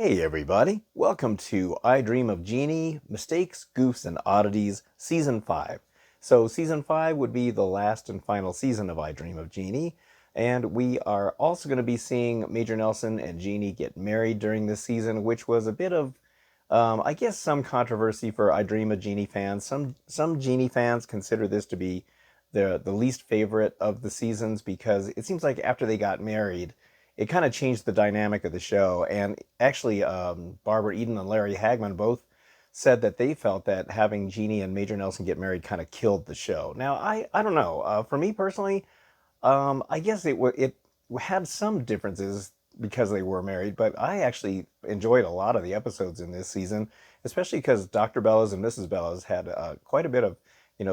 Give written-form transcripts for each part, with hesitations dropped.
Hey everybody, welcome to I Dream of Genie, Mistakes, Goofs, and Oddities, Season 5. So Season 5 would be the last and final season of I Dream of Genie, and we are also going to be seeing Major Nelson and Genie get married during this season, which was a bit of, I guess, some controversy for I Dream of Genie fans. Some Genie fans consider this to be the least favorite of the seasons because it seems like after they got married, it kind of changed the dynamic of the show. And actually, Barbara Eden and Larry Hagman both said that they felt that having Jeannie and Major Nelson get married kind of killed the show. Now, I don't know. For me personally, I guess it had some differences because they were married, but I actually enjoyed a lot of the episodes in this season, especially because Dr. Bellows and Mrs. Bellows had quite a bit of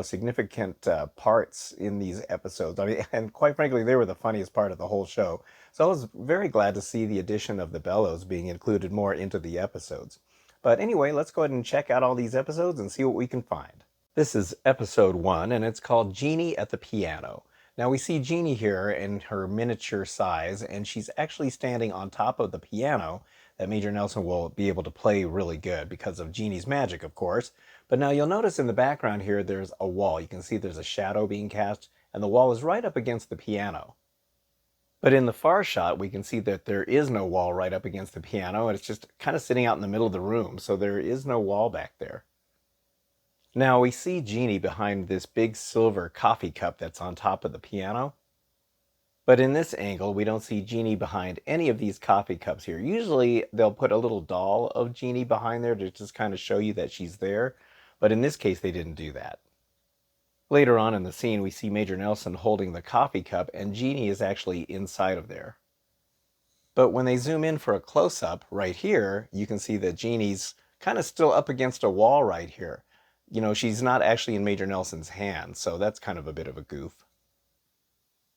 significant parts in these episodes. I mean, and quite frankly, they were the funniest part of the whole show. So I was very glad to see the addition of the Bellows being included more into the episodes. But anyway, let's go ahead and check out all these episodes and see what we can find. This is episode 1, and it's called Jeannie at the Piano. Now we see Jeannie here in her miniature size, and she's actually standing on top of the piano that Major Nelson will be able to play really good because of Jeannie's magic, of course. But now you'll notice in the background here, there's a wall. You can see there's a shadow being cast, and the wall is right up against the piano. But in the far shot, we can see that there is no wall right up against the piano, and it's just kind of sitting out in the middle of the room, so there is no wall back there. Now we see Genie behind this big silver coffee cup that's on top of the piano. But in this angle, we don't see Genie behind any of these coffee cups here. Usually they'll put a little doll of Genie behind there to just kind of show you that she's there. But in this case, they didn't do that. Later on in the scene, we see Major Nelson holding the coffee cup, and Genie is actually inside of there. But when they zoom in for a close-up right here, you can see that Genie's kind of still up against a wall right here. She's not actually in Major Nelson's hand, so that's kind of a bit of a goof.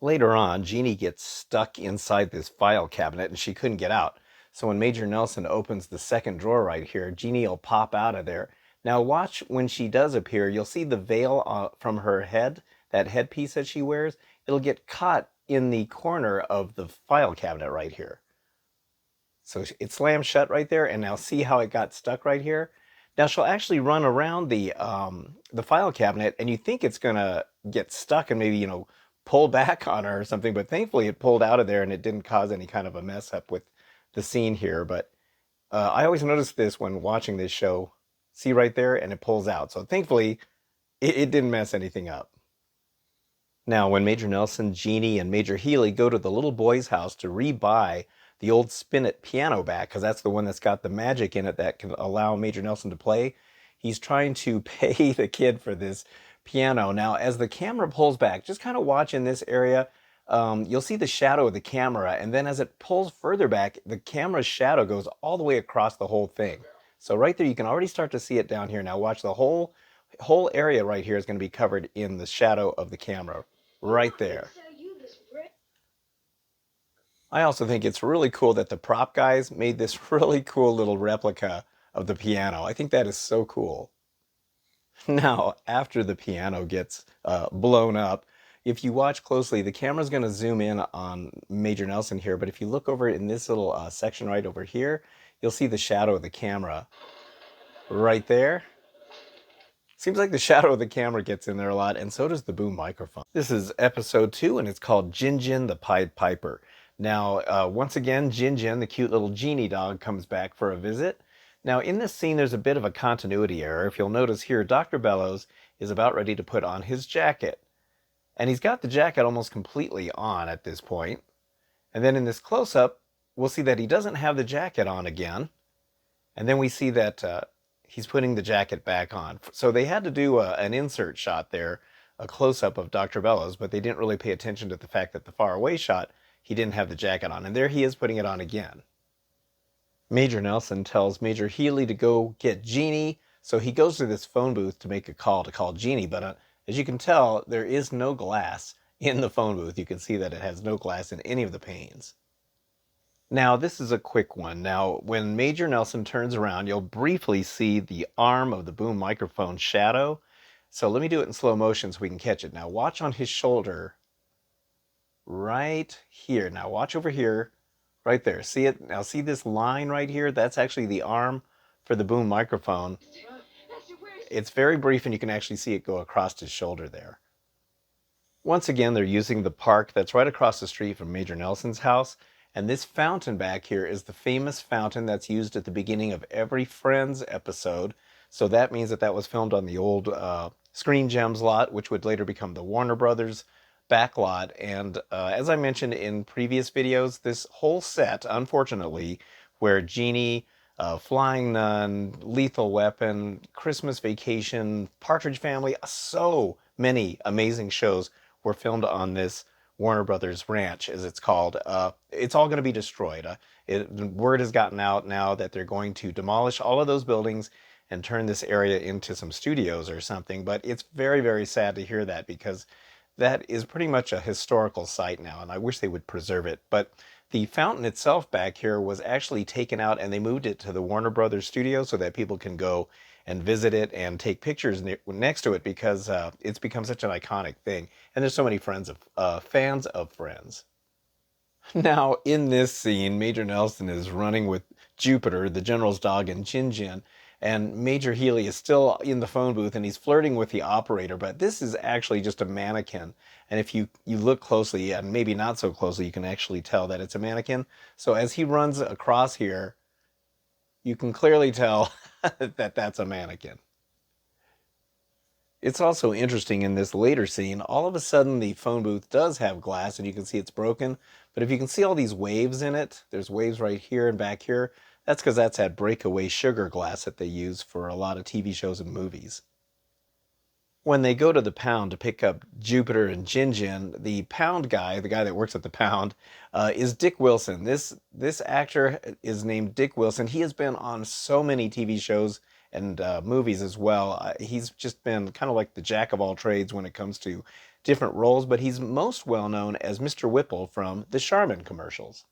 Later on, Genie gets stuck inside this file cabinet and she couldn't get out. So when Major Nelson opens the second drawer right here, Genie will pop out of there. Now watch when she does appear, you'll see the veil from her head, that headpiece that she wears, it'll get caught in the corner of the file cabinet right here. So it slams shut right there, and now see how it got stuck right here? Now she'll actually run around the file cabinet, and you think it's gonna get stuck and maybe pull back on her or something, but thankfully it pulled out of there and it didn't cause any kind of a mess up with the scene here. But I always notice this when watching this show. See right there, and it pulls out. So thankfully it didn't mess anything up. Now when Major Nelson, Genie, and Major Healy go to the little boy's house to rebuy the old Spin-It piano back, because that's the one that's got the magic in it that can allow Major Nelson to play, he's trying to pay the kid for this piano. Now, as the camera pulls back, just kind of watch in this area, you'll see the shadow of the camera, and then as it pulls further back, the camera's shadow goes all the way across the whole thing. So right there, you can already start to see it down here. Now watch, the whole area right here is going to be covered in the shadow of the camera, right there. I also think it's really cool that the prop guys made this really cool little replica of the piano. I think that is so cool. Now, after the piano gets blown up, if you watch closely, the camera's going to zoom in on Major Nelson here, but if you look over in this little section right over here, you'll see the shadow of the camera right there. Seems like the shadow of the camera gets in there a lot, and so does the boom microphone. This is episode 2, and it's called Jinjin the Pied Piper. Now, once again, Jinjin, the cute little genie dog, comes back for a visit. Now, in this scene, there's a bit of a continuity error. If you'll notice here, Dr. Bellows is about ready to put on his jacket. And he's got the jacket almost completely on at this point. And then in this close-up, we'll see that he doesn't have the jacket on again. And then we see that he's putting the jacket back on. So they had to do an insert shot there, a close-up of Dr. Bellows, but they didn't really pay attention to the fact that the far-away shot, he didn't have the jacket on. And there he is putting it on again. Major Nelson tells Major Healy to go get Genie, so he goes to this phone booth to make a call to call Genie, but as you can tell, there is no glass in the phone booth. You can see that it has no glass in any of the panes. Now, this is a quick one. Now, when Major Nelson turns around, you'll briefly see the arm of the boom microphone shadow. So let me do it in slow motion so we can catch it. Now, watch on his shoulder right here. Now, watch over here. Right there. See it? Now see this line right here? That's actually the arm for the boom microphone. It's very brief and you can actually see it go across his shoulder there. Once again, they're using the park that's right across the street from Major Nelson's house. And this fountain back here is the famous fountain that's used at the beginning of every Friends episode. So that means that that was filmed on the old Screen Gems lot, which would later become the Warner Brothers back lot. And as I mentioned in previous videos, this whole set, unfortunately, where Genie, Flying Nun, Lethal Weapon, Christmas Vacation, Partridge Family, so many amazing shows were filmed on this Warner Brothers Ranch, as it's called. It's all going to be destroyed. Word has gotten out now that they're going to demolish all of those buildings and turn this area into some studios or something. But it's very, very sad to hear that because that is pretty much a historical site now, and I wish they would preserve it. But the fountain itself back here was actually taken out and they moved it to the Warner Brothers studio so that people can go and visit it and take pictures next to it because it's become such an iconic thing. And there's so many fans of Friends. Now, in this scene, Major Nelson is running with Jupiter, the general's dog, and Jinjin, and Major Healy is still in the phone booth and he's flirting with the operator, but this is actually just a mannequin. And if you look closely, and maybe not so closely, you can actually tell that it's a mannequin. So as he runs across here, you can clearly tell that that's a mannequin. It's also interesting in this later scene, all of a sudden the phone booth does have glass and you can see it's broken. But if you can see all these waves in it, there's waves right here and back here, that's because that's that breakaway sugar glass that they use for a lot of TV shows and movies. When they go to the pound to pick up Jupiter and Jinjin, the pound guy, the guy that works at the pound, is Dick Wilson. This actor is named Dick Wilson. He has been on so many TV shows and movies as well. He's just been kind of like the jack of all trades when it comes to different roles, but he's most well known as Mr. Whipple from the Charmin commercials.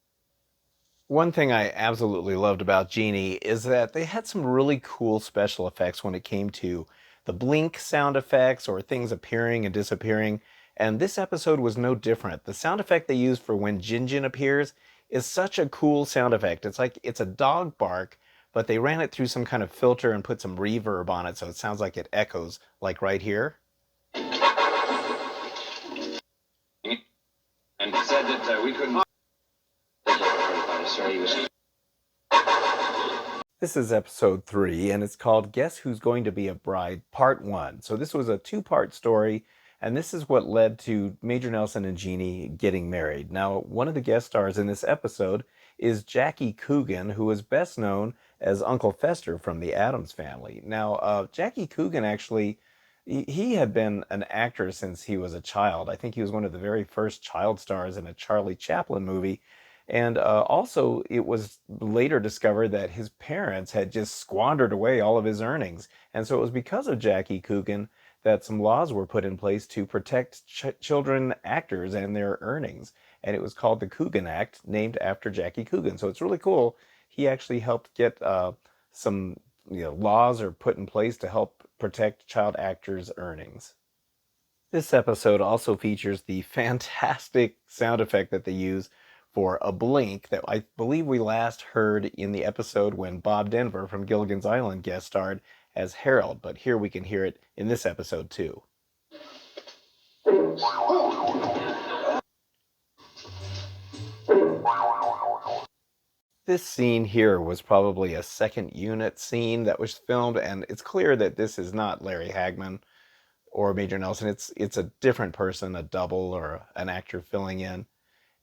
One thing I absolutely loved about Genie is that they had some really cool special effects when it came to the blink sound effects or things appearing and disappearing, and this episode was no different. The sound effect they used for when Jinjin appears is such a cool sound effect. It's like it's a dog bark, but they ran it through some kind of filter and put some reverb on it so it sounds like it echoes, like right here. And said that we couldn't. This is episode 3, and it's called Guess Who's Going to Be a Bride, Part 1. So this was a 2-part story, and this is what led to Major Nelson and Jeannie getting married. Now, one of the guest stars in this episode is Jackie Coogan, who is best known as Uncle Fester from the Addams Family. Now, Jackie Coogan actually, he had been an actor since he was a child. I think he was one of the very first child stars in a Charlie Chaplin movie. And also, it was later discovered that his parents had just squandered away all of his earnings. And so it was because of Jackie Coogan that some laws were put in place to protect children actors and their earnings. And it was called the Coogan Act, named after Jackie Coogan. So it's really cool. He actually helped get some laws are put in place to help protect child actors' earnings. This episode also features the fantastic sound effect that they use for a blink that I believe we last heard in the episode when Bob Denver from Gilligan's Island guest starred as Harold, but here we can hear it in this episode too. This scene here was probably a second unit scene that was filmed, and it's clear that this is not Larry Hagman or Major Nelson. It's a different person, a double or an actor filling in.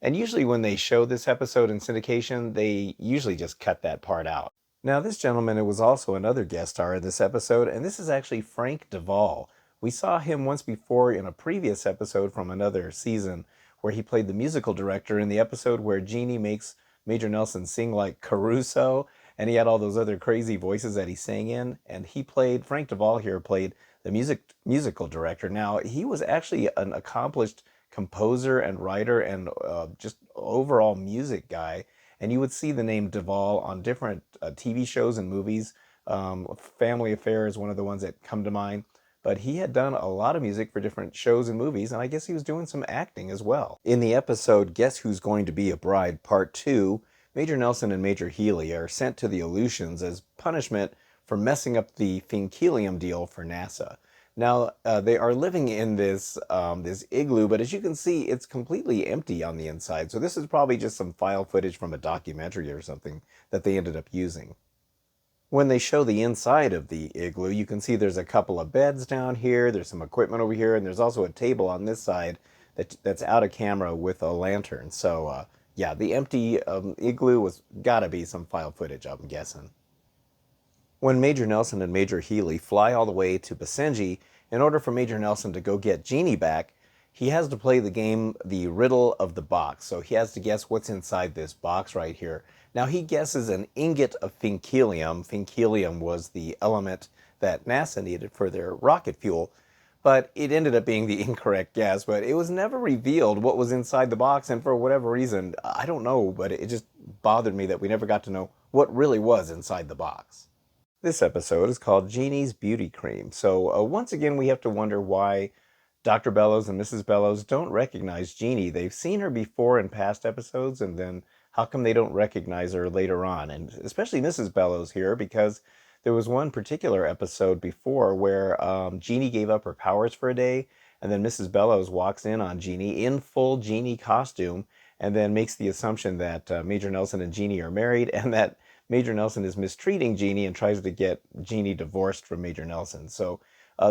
And usually when they show this episode in syndication, they usually just cut that part out. Now this gentleman, it was also another guest star in this episode, and this is actually Frank Duvall. We saw him once before in a previous episode from another season where he played the musical director in the episode where Genie makes Major Nelson sing like Caruso, and he had all those other crazy voices that he sang in, and Frank Duvall here played the musical director. Now, he was actually an accomplished composer and writer and just overall music guy. And you would see the name Duvall on different TV shows and movies. Family Affair is one of the ones that come to mind. But he had done a lot of music for different shows and movies, and I guess he was doing some acting as well. In the episode Guess Who's Going to Be a Bride, Part 2, Major Nelson and Major Healy are sent to the Aleutians as punishment for messing up the Finkelium deal for NASA. Now, they are living in this igloo, but as you can see, it's completely empty on the inside. So this is probably just some file footage from a documentary or something that they ended up using. When they show the inside of the igloo, you can see there's a couple of beds down here, there's some equipment over here, and there's also a table on this side that's out of camera with a lantern. So, yeah, the empty igloo was gotta be some file footage, I'm guessing. When Major Nelson and Major Healy fly all the way to Basenji, in order for Major Nelson to go get Genie back, he has to play the game, the riddle of the box. So he has to guess what's inside this box right here. Now he guesses an ingot of Finkelium. Finkelium was the element that NASA needed for their rocket fuel, but it ended up being the incorrect guess. But it was never revealed what was inside the box, and for whatever reason, I don't know, but it just bothered me that we never got to know what really was inside the box. This episode is called Genie's Beauty Cream. So once again, we have to wonder why Dr. Bellows and Mrs. Bellows don't recognize Genie. They've seen her before in past episodes, and then how come they don't recognize her later on? And especially Mrs. Bellows here, because there was one particular episode before where Genie gave up her powers for a day, and then Mrs. Bellows walks in on Genie in full Genie costume, and then makes the assumption that Major Nelson and Genie are married, and that Major Nelson is mistreating Genie and tries to get Genie divorced from Major Nelson. So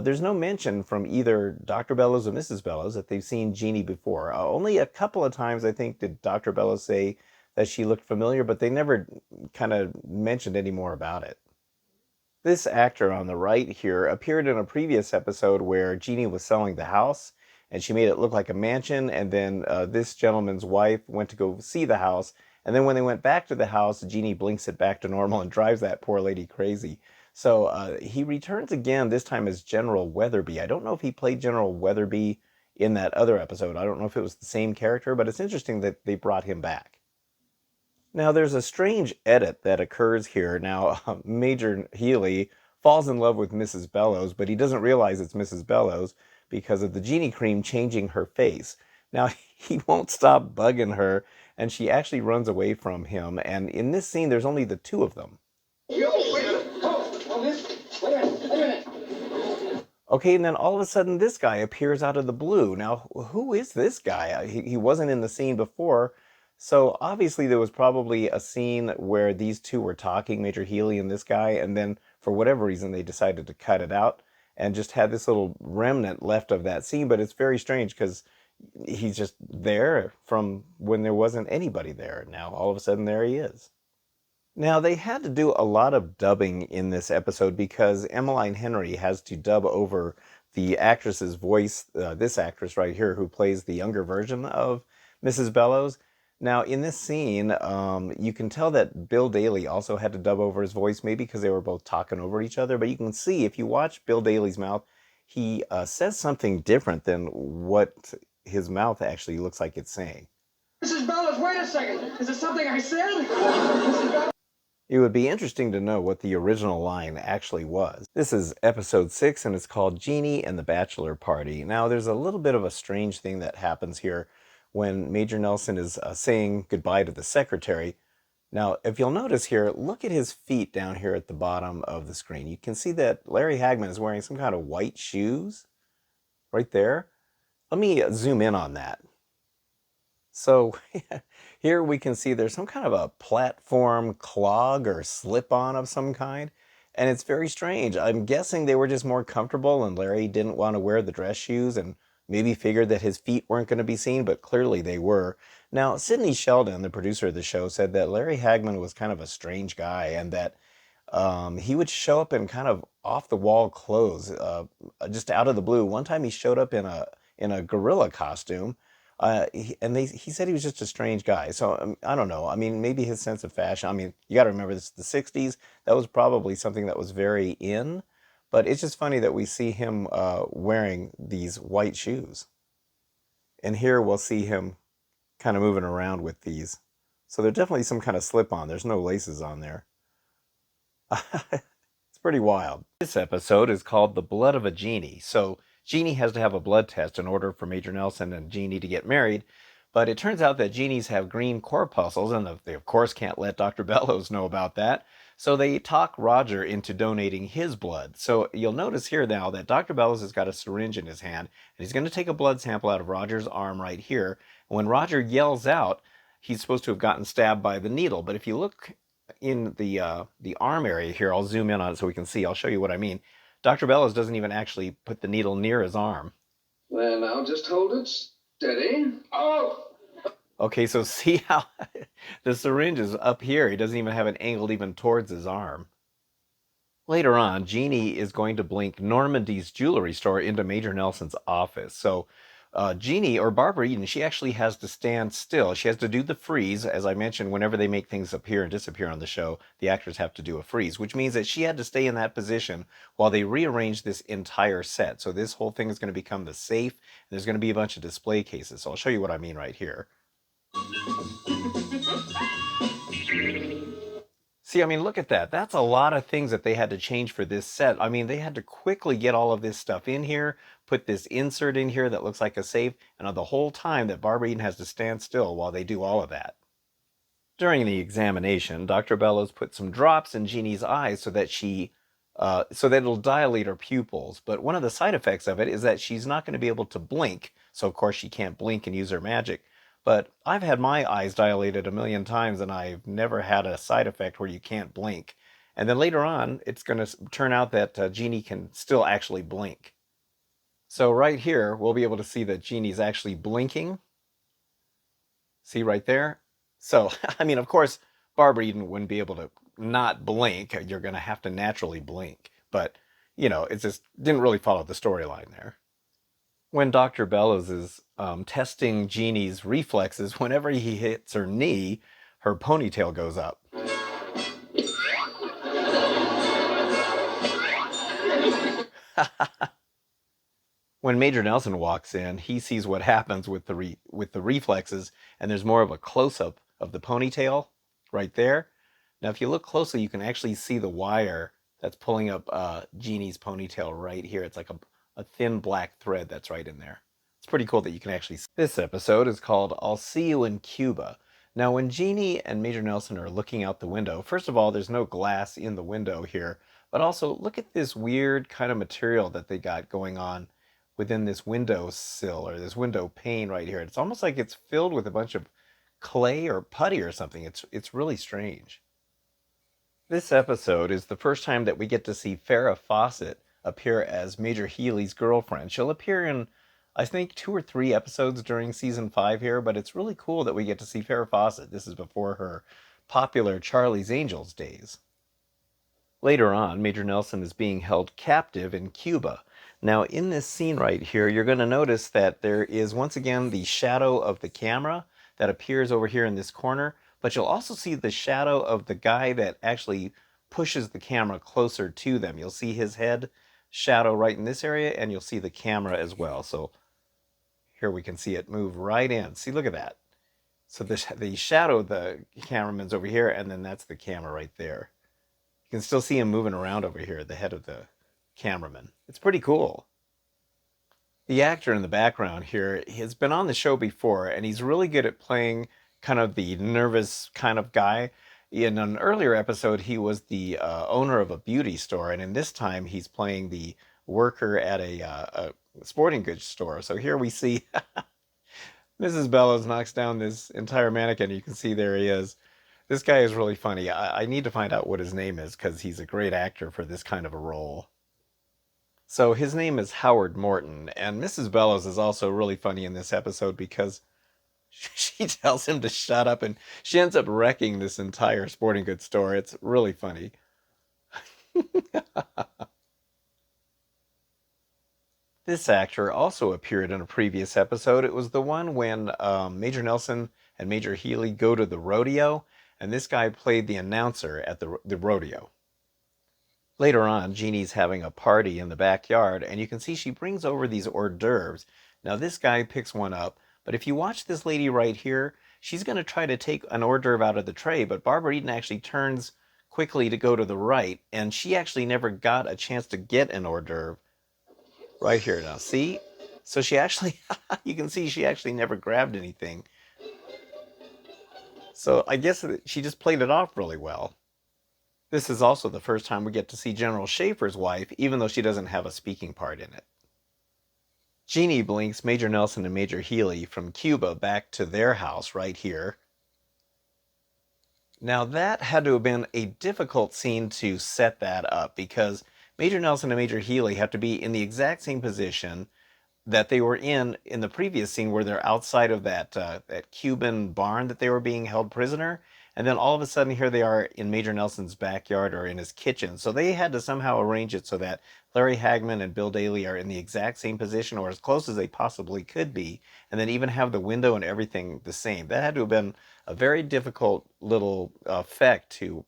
there's no mention from either Dr. Bellows or Mrs. Bellows that they've seen Genie before. Only a couple of times, I think, did Dr. Bellows say that she looked familiar, but they never kind of mentioned any more about it. This actor on the right here appeared in a previous episode where Genie was selling the house, and she made it look like a mansion, and then this gentleman's wife went to go see the house, and then when they went back to the house, Genie blinks it back to normal and drives that poor lady crazy. So he returns again, this time as General Weatherby. I don't know if he played General Weatherby in that other episode. I don't know if it was the same character, but it's interesting that they brought him back. Now, there's a strange edit that occurs here. Now, Major Healy falls in love with Mrs. Bellows, but he doesn't realize it's Mrs. Bellows because of the Genie cream changing her face. Now, he won't stop bugging her, and she actually runs away from him. And in this scene, there's only the two of them. Okay, and then all of a sudden, this guy appears out of the blue. Now, who is this guy? He wasn't in the scene before. So obviously there was probably a scene where these two were talking, Major Healy and this guy, and then for whatever reason they decided to cut it out and just had this little remnant left of that scene. But it's very strange because he's just there from when there wasn't anybody there. Now all of a sudden there he is. Now they had to do a lot of dubbing in this episode because Emmeline Henry has to dub over the actress's voice, this actress right here who plays the younger version of Mrs. Bellows. Now, in this scene, you can tell that Bill Daly also had to dub over his voice, maybe because they were both talking over each other. But you can see, if you watch Bill Daly's mouth, he says something different than what his mouth actually looks like it's saying. Mrs. Bellows, wait a second. Is it something I said? It would be interesting to know what the original line actually was. This is episode 6, and it's called Jeannie and the Bachelor Party. Now, there's a little bit of a strange thing that happens here when Major Nelson is saying goodbye to the secretary. Now, if you'll notice here, look at his feet down here at the bottom of the screen. You can see that Larry Hagman is wearing some kind of white shoes right there. Let me zoom in on that. So here we can see there's some kind of a platform clog or slip-on of some kind. And it's very strange. I'm guessing they were just more comfortable and Larry didn't want to wear the dress shoes and maybe figured that his feet weren't going to be seen, but clearly they were. Now, Sidney Sheldon, the producer of the show, said that Larry Hagman was kind of a strange guy and that he would show up in kind of off-the-wall clothes, just out of the blue. One time he showed up in a gorilla costume, he said he was just a strange guy. So I don't know. I mean, maybe his sense of fashion. I mean, you got to remember this is the 60s. That was probably something that was very in. But it's just funny that we see him wearing these white shoes. And here we'll see him kind of moving around with these. So there's definitely some kind of slip-on. There's no laces on there. It's pretty wild. This episode is called The Blood of a Genie. So Genie has to have a blood test in order for Major Nelson and Genie to get married. But it turns out that genies have green corpuscles, and they of course can't let Dr. Bellows know about that. So they talk Roger into donating his blood. So you'll notice here now that Dr. Bellows has got a syringe in his hand, and he's going to take a blood sample out of Roger's arm right here. And when Roger yells out, he's supposed to have gotten stabbed by the needle. But if you look in the arm area here, I'll zoom in on it so we can see. I'll show you what I mean. Dr. Bellows doesn't even actually put the needle near his arm. Then I'll just hold it steady. Oh! Okay, so see how the syringe is up here. He doesn't even have it angled even towards his arm. Later on, Jeannie is going to blink Normandy's jewelry store into Major Nelson's office. So Jeannie, or Barbara Eden, she actually has to stand still. She has to do the freeze. As I mentioned, whenever they make things appear and disappear on the show, the actors have to do a freeze, which means that she had to stay in that position while they rearrange this entire set. So this whole thing is going to become the safe, and there's going to be a bunch of display cases. So I'll show you what I mean right here. See, I mean, look at that. That's a lot of things that they had to change for this set. I mean, they had to quickly get all of this stuff in here, put this insert in here that looks like a safe, and the whole time that Barbara Eden has to stand still while they do all of that. During the examination, Dr. Bellows put some drops in Jeannie's eyes so that it'll dilate her pupils. But one of the side effects of it is that she's not going to be able to blink. So of course she can't blink and use her magic. But I've had my eyes dilated a million times, and I've never had a side effect where you can't blink. And then later on, it's going to turn out that Jeannie can still actually blink. So right here, we'll be able to see that Jeannie's actually blinking. See right there? So, I mean, of course, Barbara Eden wouldn't be able to not blink. You're going to have to naturally blink. But, it just didn't really follow the storyline there. When Dr. Bellows is testing Jeannie's reflexes, whenever he hits her knee, her ponytail goes up. When Major Nelson walks in, he sees what happens with the reflexes, and there's more of a close-up of the ponytail right there. Now, if you look closely, you can actually see the wire that's pulling up Jeannie's ponytail right here. It's like a thin black thread that's right in there. It's pretty cool that you can actually see. This episode is called I'll See You in Cuba. Now, when Jeannie and Major Nelson are looking out the window, first of all, there's no glass in the window here, but also look at this weird kind of material that they got going on within this window sill or this window pane right here. It's almost like it's filled with a bunch of clay or putty or something. It's really strange. This episode is the first time that we get to see Farrah Fawcett appear as Major Healy's girlfriend. She'll appear in, I think, 2 or 3 episodes during season 5 here, but it's really cool that we get to see Farrah Fawcett. This is before her popular Charlie's Angels days. Later on, Major Nelson is being held captive in Cuba. Now, in this scene right here, you're going to notice that there is once again the shadow of the camera that appears over here in this corner, but you'll also see the shadow of the guy that actually pushes the camera closer to them. You'll see his head shadow right in this area, and you'll see the camera as well. So here we can see it move right in. See, look at that. So the shadow of the cameraman's over here, and then that's the camera right there. You can still see him moving around over here, the head of the cameraman. It's pretty cool. The actor in the background here has been on the show before, and he's really good at playing kind of the nervous kind of guy. In an earlier episode, he was the owner of a beauty store, and in this time, he's playing the worker at a sporting goods store. So here we see Mrs. Bellows knocks down this entire mannequin. You can see there he is. This guy is really funny. I need to find out what his name is because he's a great actor for this kind of a role. So his name is Howard Morton, and Mrs. Bellows is also really funny in this episode because she tells him to shut up, and she ends up wrecking this entire sporting goods store. It's really funny. This actor also appeared in a previous episode. It was the one when Major Nelson and Major Healy go to the rodeo, and this guy played the announcer at the rodeo. Later on, Jeannie's having a party in the backyard, and you can see she brings over these hors d'oeuvres. Now, this guy picks one up, but if you watch this lady right here, she's going to try to take an hors d'oeuvre out of the tray, but Barbara Eden actually turns quickly to go to the right, and she actually never got a chance to get an hors d'oeuvre. Right here now, see? So she actually, you can see she actually never grabbed anything. So I guess she just played it off really well. This is also the first time we get to see General Schaefer's wife, even though she doesn't have a speaking part in it. Jeannie blinks Major Nelson and Major Healy from Cuba back to their house right here. Now that had to have been a difficult scene to set that up because Major Nelson and Major Healy have to be in the exact same position that they were in the previous scene where they're outside of that Cuban barn that they were being held prisoner, and then all of a sudden here they are in Major Nelson's backyard or in his kitchen. So they had to somehow arrange it so that Larry Hagman and Bill Daly are in the exact same position or as close as they possibly could be, and then even have the window and everything the same. That had to have been a very difficult little effect to,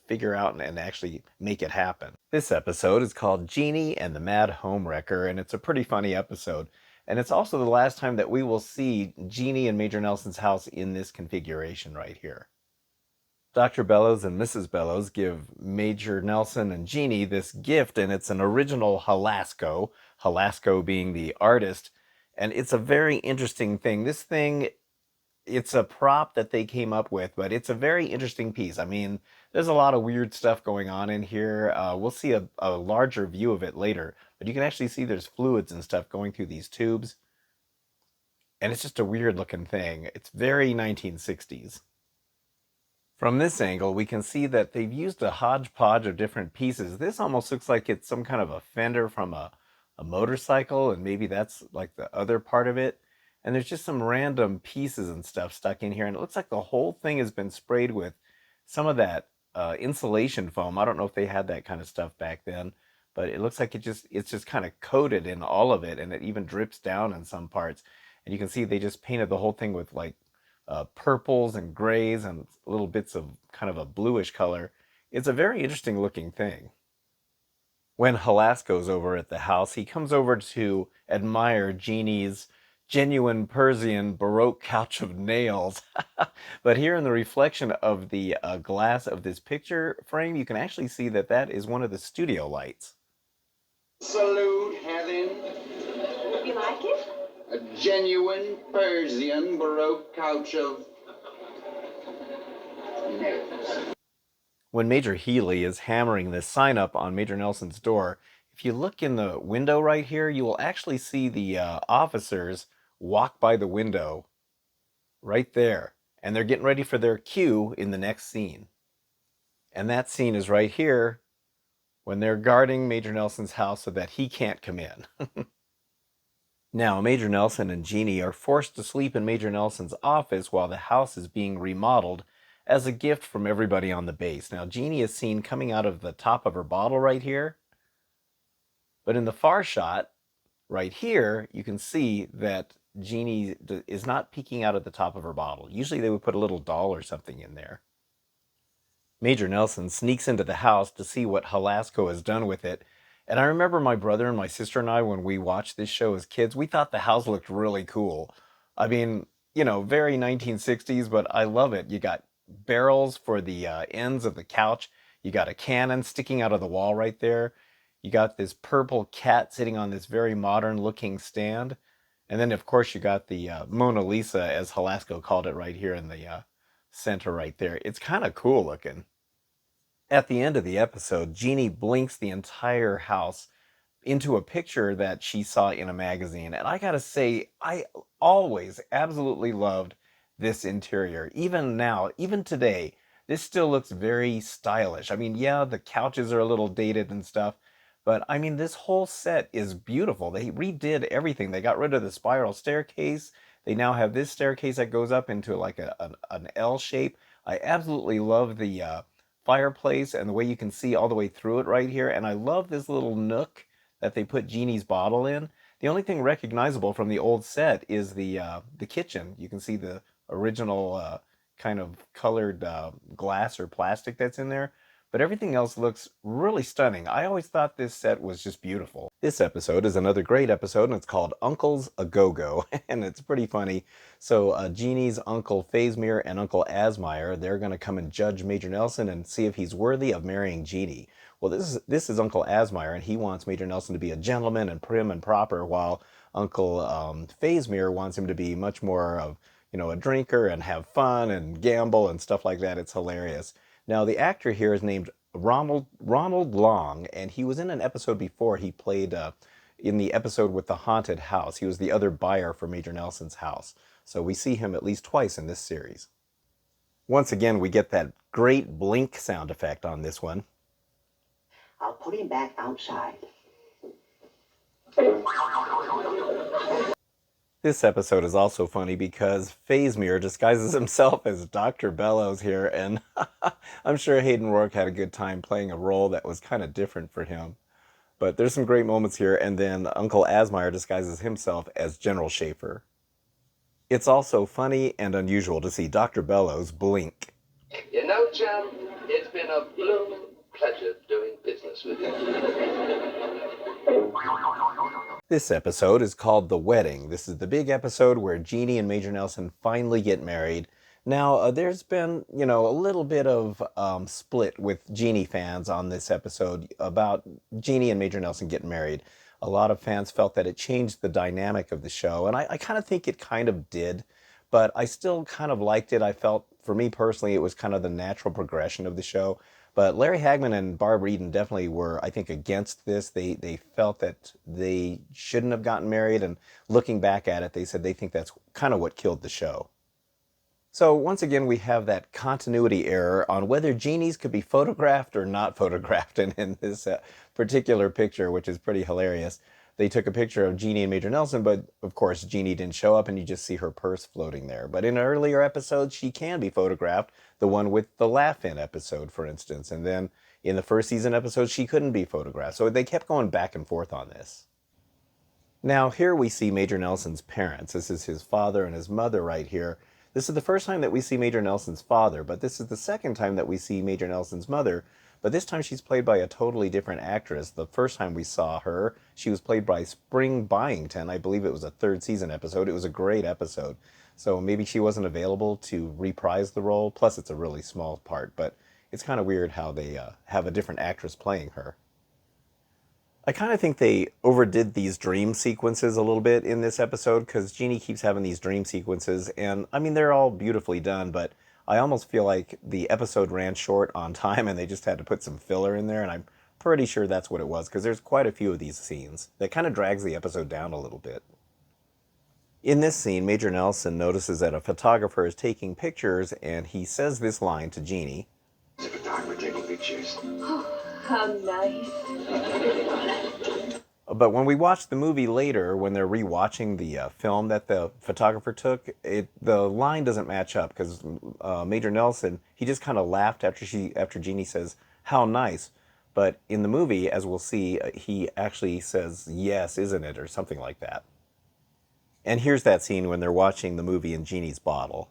figure out and actually make it happen. This episode is called Genie and the Mad Homewrecker, and it's a pretty funny episode. And it's also the last time that we will see Genie in Major Nelson's house in this configuration right here. Dr. Bellows and Mrs. Bellows give Major Nelson and Genie this gift, and it's an original Halasco being the artist. And it's a very interesting thing. This thing, it's a prop that they came up with, but it's a very interesting piece. I mean, there's a lot of weird stuff going on in here. We'll see a larger view of it later, but you can actually see there's fluids and stuff going through these tubes. And it's just a weird looking thing. It's very 1960s. From this angle, we can see that they've used a hodgepodge of different pieces. This almost looks like it's some kind of a fender from a motorcycle, and maybe that's like the other part of it. And there's just some random pieces and stuff stuck in here, and it looks like the whole thing has been sprayed with some of that insulation foam. I don't know if they had that kind of stuff back then, but it looks like it's just kind of coated in all of it, and it even drips down in some parts. And you can see they just painted the whole thing with like purples and grays and little bits of kind of a bluish color. It's a very interesting looking thing. When Halasco's over at the house, he comes over to admire Genie's genuine Persian Baroque couch of nails. But here in the reflection of the glass of this picture frame, you can actually see that that is one of the studio lights. Salute heaven. You like it? A genuine Persian Baroque couch of nails. When Major Healy is hammering this sign up on Major Nelson's door, if you look in the window right here, you will actually see the officers walk by the window right there. And they're getting ready for their cue in the next scene. And that scene is right here when they're guarding Major Nelson's house so that he can't come in. Now, Major Nelson and Genie are forced to sleep in Major Nelson's office while the house is being remodeled as a gift from everybody on the base. Now, Genie is seen coming out of the top of her bottle right here. But in the far shot, right here, you can see that Genie is not peeking out at the top of her bottle. Usually they would put a little doll or something in there. Major Nelson sneaks into the house to see what Halasco has done with it. And I remember my brother and my sister and I, when we watched this show as kids, we thought the house looked really cool. I mean, very 1960s, but I love it. You got barrels for the ends of the couch. You got a cannon sticking out of the wall right there. You got this purple cat sitting on this very modern looking stand. And then, of course, you got the Mona Lisa, as Halasco called it, right here in the center right there. It's kind of cool looking. At the end of the episode, Genie blinks the entire house into a picture that she saw in a magazine. And I gotta say, I always absolutely loved this interior. Even now, even today, this still looks very stylish. I mean, yeah, the couches are a little dated and stuff, but I mean, this whole set is beautiful. They redid everything. They got rid of the spiral staircase. They now have this staircase that goes up into like an L shape. I absolutely love the fireplace and the way you can see all the way through it right here. And I love this little nook that they put Genie's bottle in. The only thing recognizable from the old set is the kitchen. You can see the original kind of colored glass or plastic that's in there. But everything else looks really stunning. I always thought this set was just beautiful. This episode is another great episode, and it's called Uncle's a Go-Go, and it's pretty funny. So Genie's Uncle Phasmir and Uncle Asmire, they're going to come and judge Major Nelson and see if he's worthy of marrying Genie. Well, this is Uncle Asmire, and he wants Major Nelson to be a gentleman and prim and proper, while Uncle Phasmir wants him to be much more of, a drinker and have fun and gamble and stuff like that. It's hilarious. Now, the actor here is named Ronald Long, and he was in an episode before. He played in the episode with the haunted house. He was the other buyer for Major Nelson's house. So we see him at least twice in this series. Once again, we get that great blink sound effect on this one. I'll put him back outside. This episode is also funny because Fazemir disguises himself as Dr. Bellows here, and I'm sure Hayden Rourke had a good time playing a role that was kind of different for him. But there's some great moments here, and then Uncle Asmeyer disguises himself as General Schaefer. It's also funny and unusual to see Dr. Bellows blink. You know, Jim, it's been a blooming pleasure doing business with you. This episode is called The Wedding. This is the big episode where Genie and Major Nelson finally get married. Now, there's been, a little bit of split with Genie fans on this episode about Genie and Major Nelson getting married. A lot of fans felt that it changed the dynamic of the show, and I kind of think it kind of did, but I still kind of liked it. I felt, for me personally, it was kind of the natural progression of the show. But Larry Hagman and Barbara Eden definitely were, I think, against this. They felt that they shouldn't have gotten married, and looking back at it, they said they think that's kind of what killed the show. So once again, we have that continuity error on whether genies could be photographed or not photographed in this particular picture, which is pretty hilarious. They took a picture of Genie and Major Nelson, but of course Genie didn't show up and you just see her purse floating there. But in earlier episodes, she can be photographed, the one with the laugh-in episode, for instance. And then in the first season episode, she couldn't be photographed. So they kept going back and forth on this. Now here we see Major Nelson's parents. This is his father and his mother right here. This is the first time that we see Major Nelson's father, but this is the second time that we see Major Nelson's mother, but this time she's played by a totally different actress. The first time we saw her, she was played by Spring Byington. I believe it was a third season episode. It was a great episode. So maybe she wasn't available to reprise the role, plus it's a really small part, but it's kind of weird how they have a different actress playing her. I kind of think they overdid these dream sequences a little bit in this episode because Genie keeps having these dream sequences, and I mean, they're all beautifully done, but I almost feel like the episode ran short on time and they just had to put some filler in there, and I'm pretty sure that's what it was because there's quite a few of these scenes that kind of drags the episode down a little bit. In this scene, Major Nelson notices that a photographer is taking pictures, and he says this line to Genie. It's a photographer taking pictures. Oh, how nice. But when we watch the movie later, when they're rewatching the film that the photographer took, the line doesn't match up because Major Nelson, he just kind of laughed after Genie says, "How nice." But in the movie, as we'll see, he actually says, "Yes, isn't it?" or something like that. And here's that scene when they're watching the movie in Genie's bottle.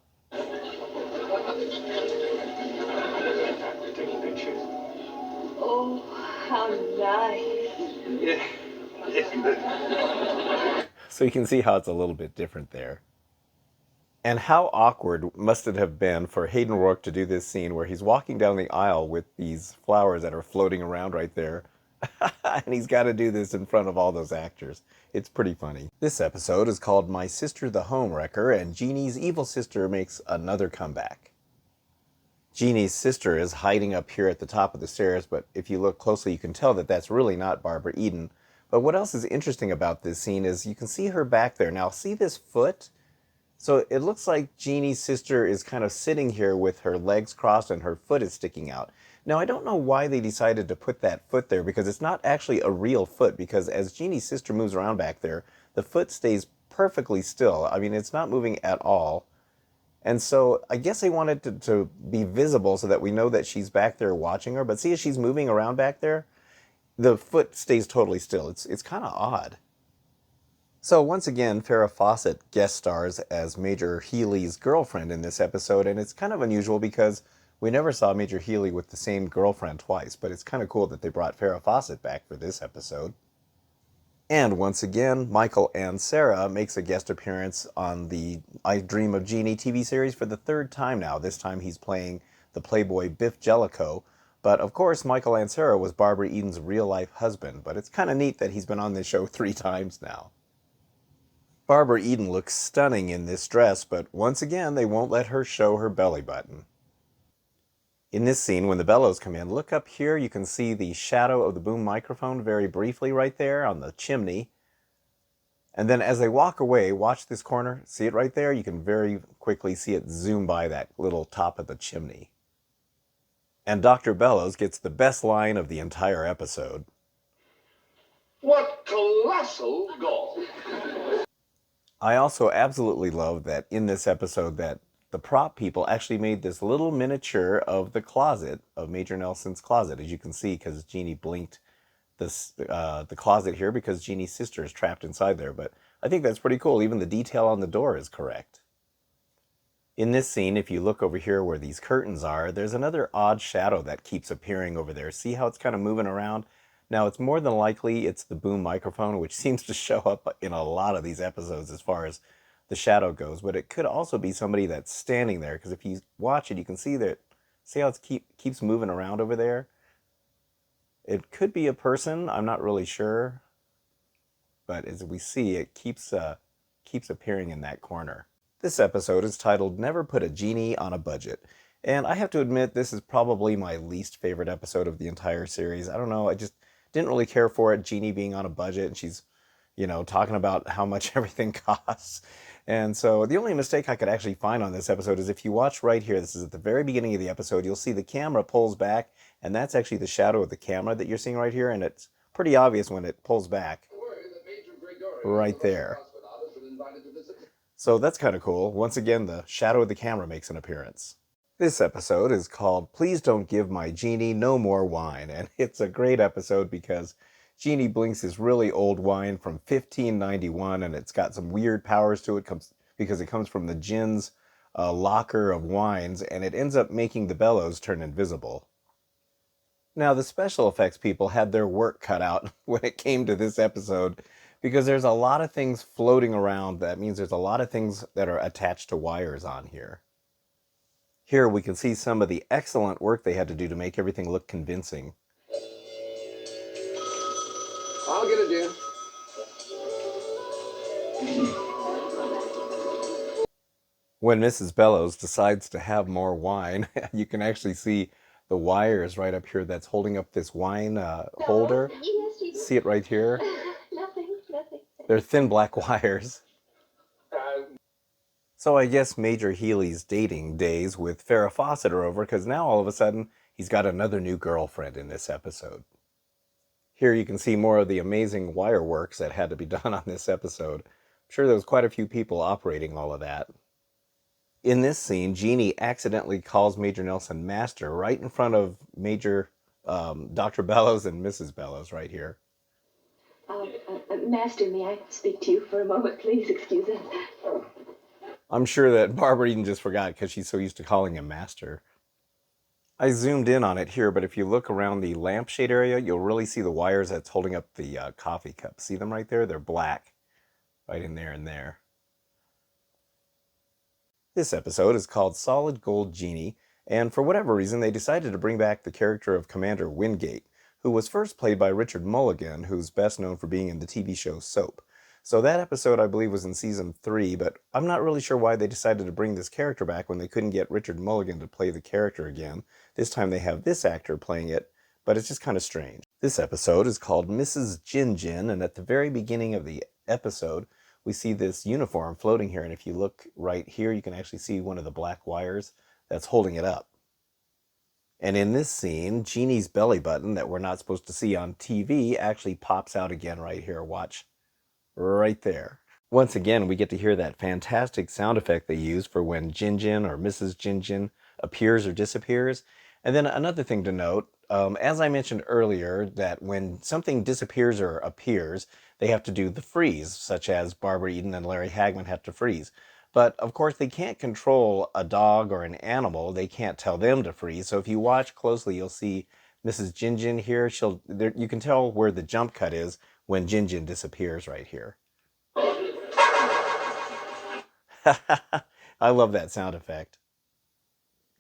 Taking pictures. Oh, how nice. Yeah. So you can see how it's a little bit different there. And how awkward must it have been for Hayden Rourke to do this scene where he's walking down the aisle with these flowers that are floating around right there. And he's got to do this in front of all those actors. It's pretty funny. This episode is called My Sister the Homewrecker, and Genie's evil sister makes another comeback. Genie's sister is hiding up here at the top of the stairs, but if you look closely, you can tell that that's really not Barbara Eden. But what else is interesting about this scene is you can see her back there. Now, see this foot? So it looks like Genie's sister is kind of sitting here with her legs crossed and her foot is sticking out. Now, I don't know why they decided to put that foot there because it's not actually a real foot, because as Genie's sister moves around back there, the foot stays perfectly still. I mean, it's not moving at all. And so I guess they wanted to be visible so that we know that she's back there watching her. But see, as she's moving around back there, the foot stays totally still. It's kind of odd. So once again, Farrah Fawcett guest stars as Major Healy's girlfriend in this episode, and it's kind of unusual because we never saw Major Healy with the same girlfriend twice, but it's kind of cool that they brought Farrah Fawcett back for this episode. And once again, Michael Ansara makes a guest appearance on the I Dream of Genie TV series for the third time now. This time he's playing the playboy Biff Jellicoe. But of course, Michael Ansara was Barbara Eden's real-life husband, but it's kind of neat that he's been on this show 3 times now. Barbara Eden looks stunning in this dress, but once again, they won't let her show her belly button. In this scene, when the Bellows come in, look up here, you can see the shadow of the boom microphone very briefly right there on the chimney. And then as they walk away, watch this corner, see it right there? You can very quickly see it zoom by that little top of the chimney. And Dr. Bellows gets the best line of the entire episode. What colossal gall! I also absolutely love that in this episode that the prop people actually made this little miniature of the closet, of Major Nelson's closet, as you can see, because Jeannie blinked the closet here because Jeannie's sister is trapped inside there. But I think that's pretty cool. Even the detail on the door is correct. In this scene, if you look over here where these curtains are, there's another odd shadow that keeps appearing over there. See how it's kind of moving around? Now, it's more than likely it's the boom microphone, which seems to show up in a lot of these episodes as far as the shadow goes. But it could also be somebody that's standing there, because if you watch it, you can see that, see how it keeps moving around over there? It could be a person, I'm not really sure. But as we see, it keeps appearing in that corner. This episode is titled Never Put a Genie on a Budget. And I have to admit, this is probably my least favorite episode of the entire series. I don't know, I just didn't really care for it, Jeannie being on a budget, and she's, talking about how much everything costs. And so the only mistake I could actually find on this episode is if you watch right here, this is at the very beginning of the episode, you'll see the camera pulls back, and that's actually the shadow of the camera that you're seeing right here, and it's pretty obvious when it pulls back right there. So that's kind of cool. Once again, the shadow of the camera makes an appearance. This episode is called Please Don't Give My Genie No More Wine, and it's a great episode because Genie blinks this really old wine from 1591, and it's got some weird powers to it because it comes from the gin's locker of wines, and it ends up making the Bellows turn invisible. Now, the special effects people had their work cut out when it came to this episode because there's a lot of things floating around. That means there's a lot of things that are attached to wires on here. Here we can see some of the excellent work they had to do to make everything look convincing. I'll get it, dear. When Mrs. Bellows decides to have more wine, you can actually see the wires right up here that's holding up this wine holder. Yes, See it right here? Nothing. They're thin black wires. So I guess Major Healy's dating days with Farrah Fawcett are over because now all of a sudden he's got another new girlfriend in this episode. Here you can see more of the amazing wire works that had to be done on this episode. I'm sure there was quite a few people operating all of that. In this scene, Jeannie accidentally calls Major Nelson Master right in front of Major Dr. Bellows and Mrs. Bellows right here. Master, may I speak to you for a moment, please? Excuse us. I'm sure that Barbara Eden just forgot because she's so used to calling him Master. I zoomed in on it here, but if you look around the lampshade area, you'll really see the wires that's holding up the coffee cup. See them right there? They're black. Right in there and there. This episode is called Solid Gold Genie, and for whatever reason, they decided to bring back the character of Commander Wingate, who was first played by Richard Mulligan, who's best known for being in the TV show Soap. So that episode, I believe, was in season 3, but I'm not really sure why they decided to bring this character back when they couldn't get Richard Mulligan to play the character again. This time they have this actor playing it, but it's just kind of strange. This episode is called Mrs. Jinjin, and at the very beginning of the episode, we see this uniform floating here, and if you look right here, you can actually see one of the black wires that's holding it up. And in this scene, Jeannie's belly button that we're not supposed to see on TV actually pops out again right here. Watch. Right there. Once again, we get to hear that fantastic sound effect they use for when Jinjin or Mrs. Jinjin appears or disappears. And then another thing to note, as I mentioned earlier, that when something disappears or appears, they have to do the freeze, such as Barbara Eden and Larry Hagman have to freeze. But of course, they can't control a dog or an animal. They can't tell them to freeze. So if you watch closely, you'll see Mrs. Jinjin here. You can tell where the jump cut is when Jinjin disappears right here. I love that sound effect.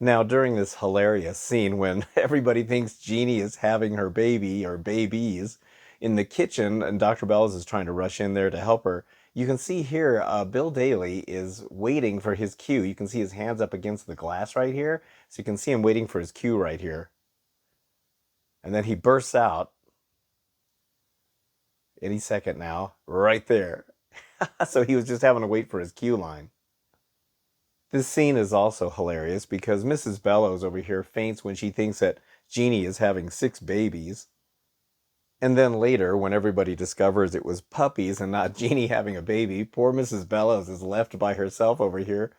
Now, during this hilarious scene when everybody thinks Jeannie is having her baby or babies in the kitchen and Dr. Bellows is trying to rush in there to help her, You can see here, Bill Daly is waiting for his cue. You can see his hands up against the glass right here. So you can see him waiting for his cue right here. And then he bursts out any second now, right there. So he was just having to wait for his cue line. This scene is also hilarious because Mrs. Bellows over here faints when she thinks that Genie is having 6 babies. And then later, when everybody discovers it was puppies and not Genie having a baby, poor Mrs. Bellows is left by herself over here.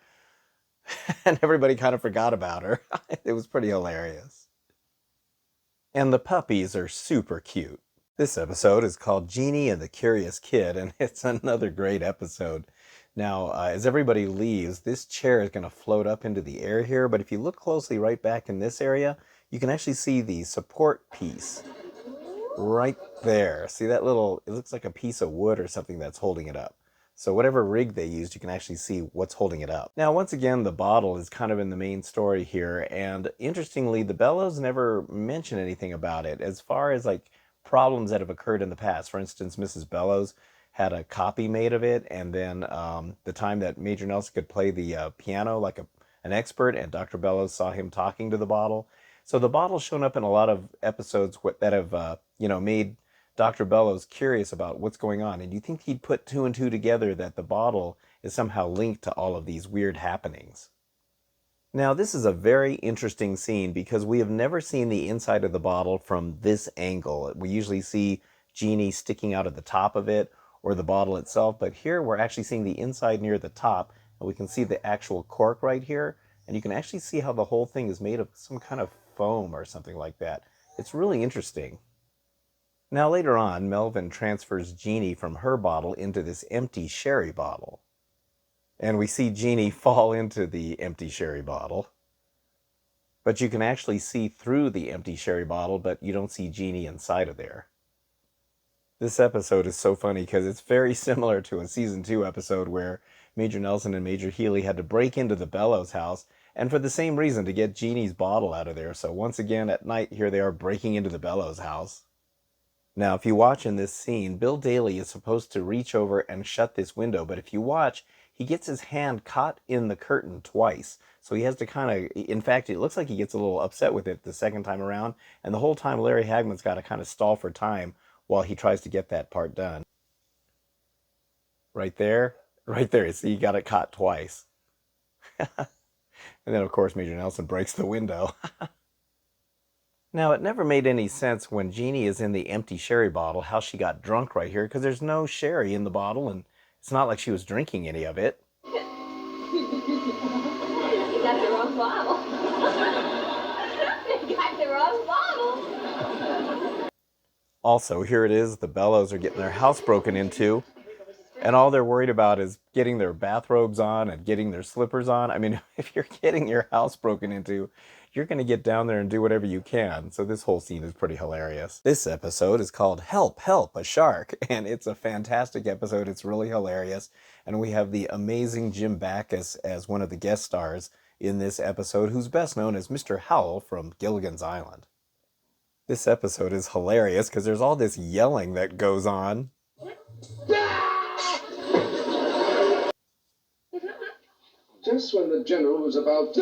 And everybody kind of forgot about her. It was pretty hilarious. And the puppies are super cute. This episode is called Jeannie and the Curious Kid, and it's another great episode. Now, as everybody leaves, this chair is going to float up into the air here, but if you look closely right back in this area, you can actually see the support piece right there. See that little, it looks like a piece of wood or something that's holding it up. So whatever rig they used, you can actually see what's holding it up. Now, once again, the bottle is kind of in the main story here, and interestingly, the Bellows never mention anything about it as far as like problems that have occurred in the past. For instance, Mrs. Bellows had a copy made of it, and then the time that Major Nelson could play the piano like an expert, and Dr. Bellows saw him talking to the bottle. So the bottle's shown up in a lot of episodes that have made Dr. Bellows curious about what's going on, and you think he'd put 2 and 2 together that the bottle is somehow linked to all of these weird happenings. Now, this is a very interesting scene because we have never seen the inside of the bottle from this angle. We usually see Genie sticking out at the top of it or the bottle itself, but here we're actually seeing the inside near the top, and we can see the actual cork right here, and you can actually see how the whole thing is made of some kind of foam or something like that. It's really interesting. Now later on, Melvin transfers Genie from her bottle into this empty sherry bottle. And we see Genie fall into the empty sherry bottle. But you can actually see through the empty sherry bottle, but you don't see Genie inside of there. This episode is so funny because it's very similar to a season 2 episode where Major Nelson and Major Healy had to break into the Bellows house, and for the same reason, to get Genie's bottle out of there. So once again, at night, here they are breaking into the Bellows house. Now, if you watch in this scene, Bill Daly is supposed to reach over and shut this window, but if you watch, he gets his hand caught in the curtain twice. So he has to kind of, in fact, it looks like he gets a little upset with it the second time around, and the whole time Larry Hagman's got to kind of stall for time while he tries to get that part done. Right there, see, he got it caught twice. And then, of course, Major Nelson breaks the window. Now, it never made any sense when Genie is in the empty sherry bottle how she got drunk right here, because there's no sherry in the bottle, and it's not like she was drinking any of it. You got the wrong bottle. You got the wrong bottle. Also, here it is, the Bellows are getting their house broken into, and all they're worried about is getting their bathrobes on and getting their slippers on. I mean, if you're getting your house broken into, you're going to get down there and do whatever you can. So this whole scene is pretty hilarious. This episode is called Help, Help, a Shark, and it's a fantastic episode. It's really hilarious, and we have the amazing Jim Backus as one of the guest stars in this episode, who's best known as Mr. Howell from Gilligan's Island. This episode is hilarious because there's all this yelling that goes on. Just when the general was about...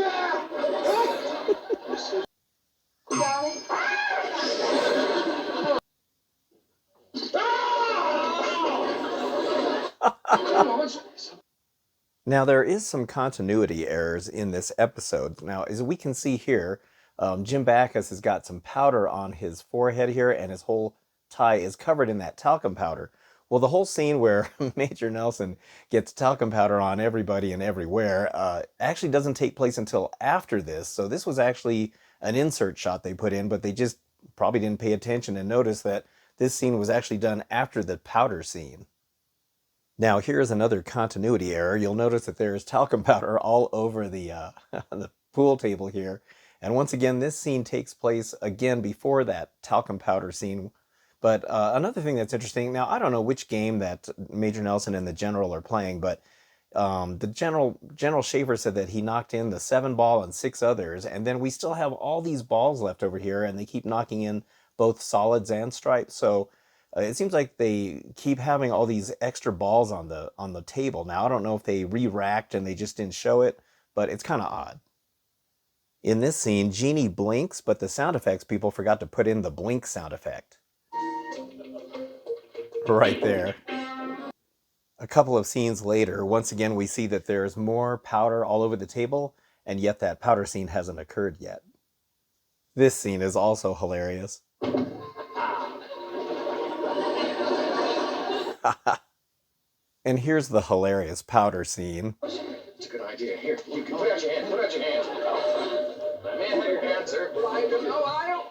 Now, there is some continuity errors in this episode. Now, as we can see here, Jim Backus has got some powder on his forehead here, and his whole tie is covered in that talcum powder. Well, the whole scene where Major Nelson gets talcum powder on everybody and everywhere actually doesn't take place until after this. So this was actually an insert shot they put in, but they just probably didn't pay attention and notice that this scene was actually done after the powder scene. Now, here's another continuity error. You'll notice that there's talcum powder all over the pool table here. And once again, this scene takes place again before that talcum powder scene. But another thing that's interesting, now I don't know which game that Major Nelson and the General are playing, but the General Schaefer said that he knocked in the 7 ball and 6 others, and then we still have all these balls left over here, and they keep knocking in both solids and stripes. So It seems like they keep having all these extra balls on the table. Now, I don't know if they re-racked and they just didn't show it, but it's kind of odd. In this scene, Genie blinks, but the sound effects people forgot to put in the blink sound effect. Right there. A couple of scenes later, once again we see that there's more powder all over the table, and yet that powder scene hasn't occurred yet. This scene is also hilarious. And here's the hilarious powder scene. It's a good idea. Here, you can put out your hand. Put out your hand. Let me have your hand, sir. I don't know. I don't.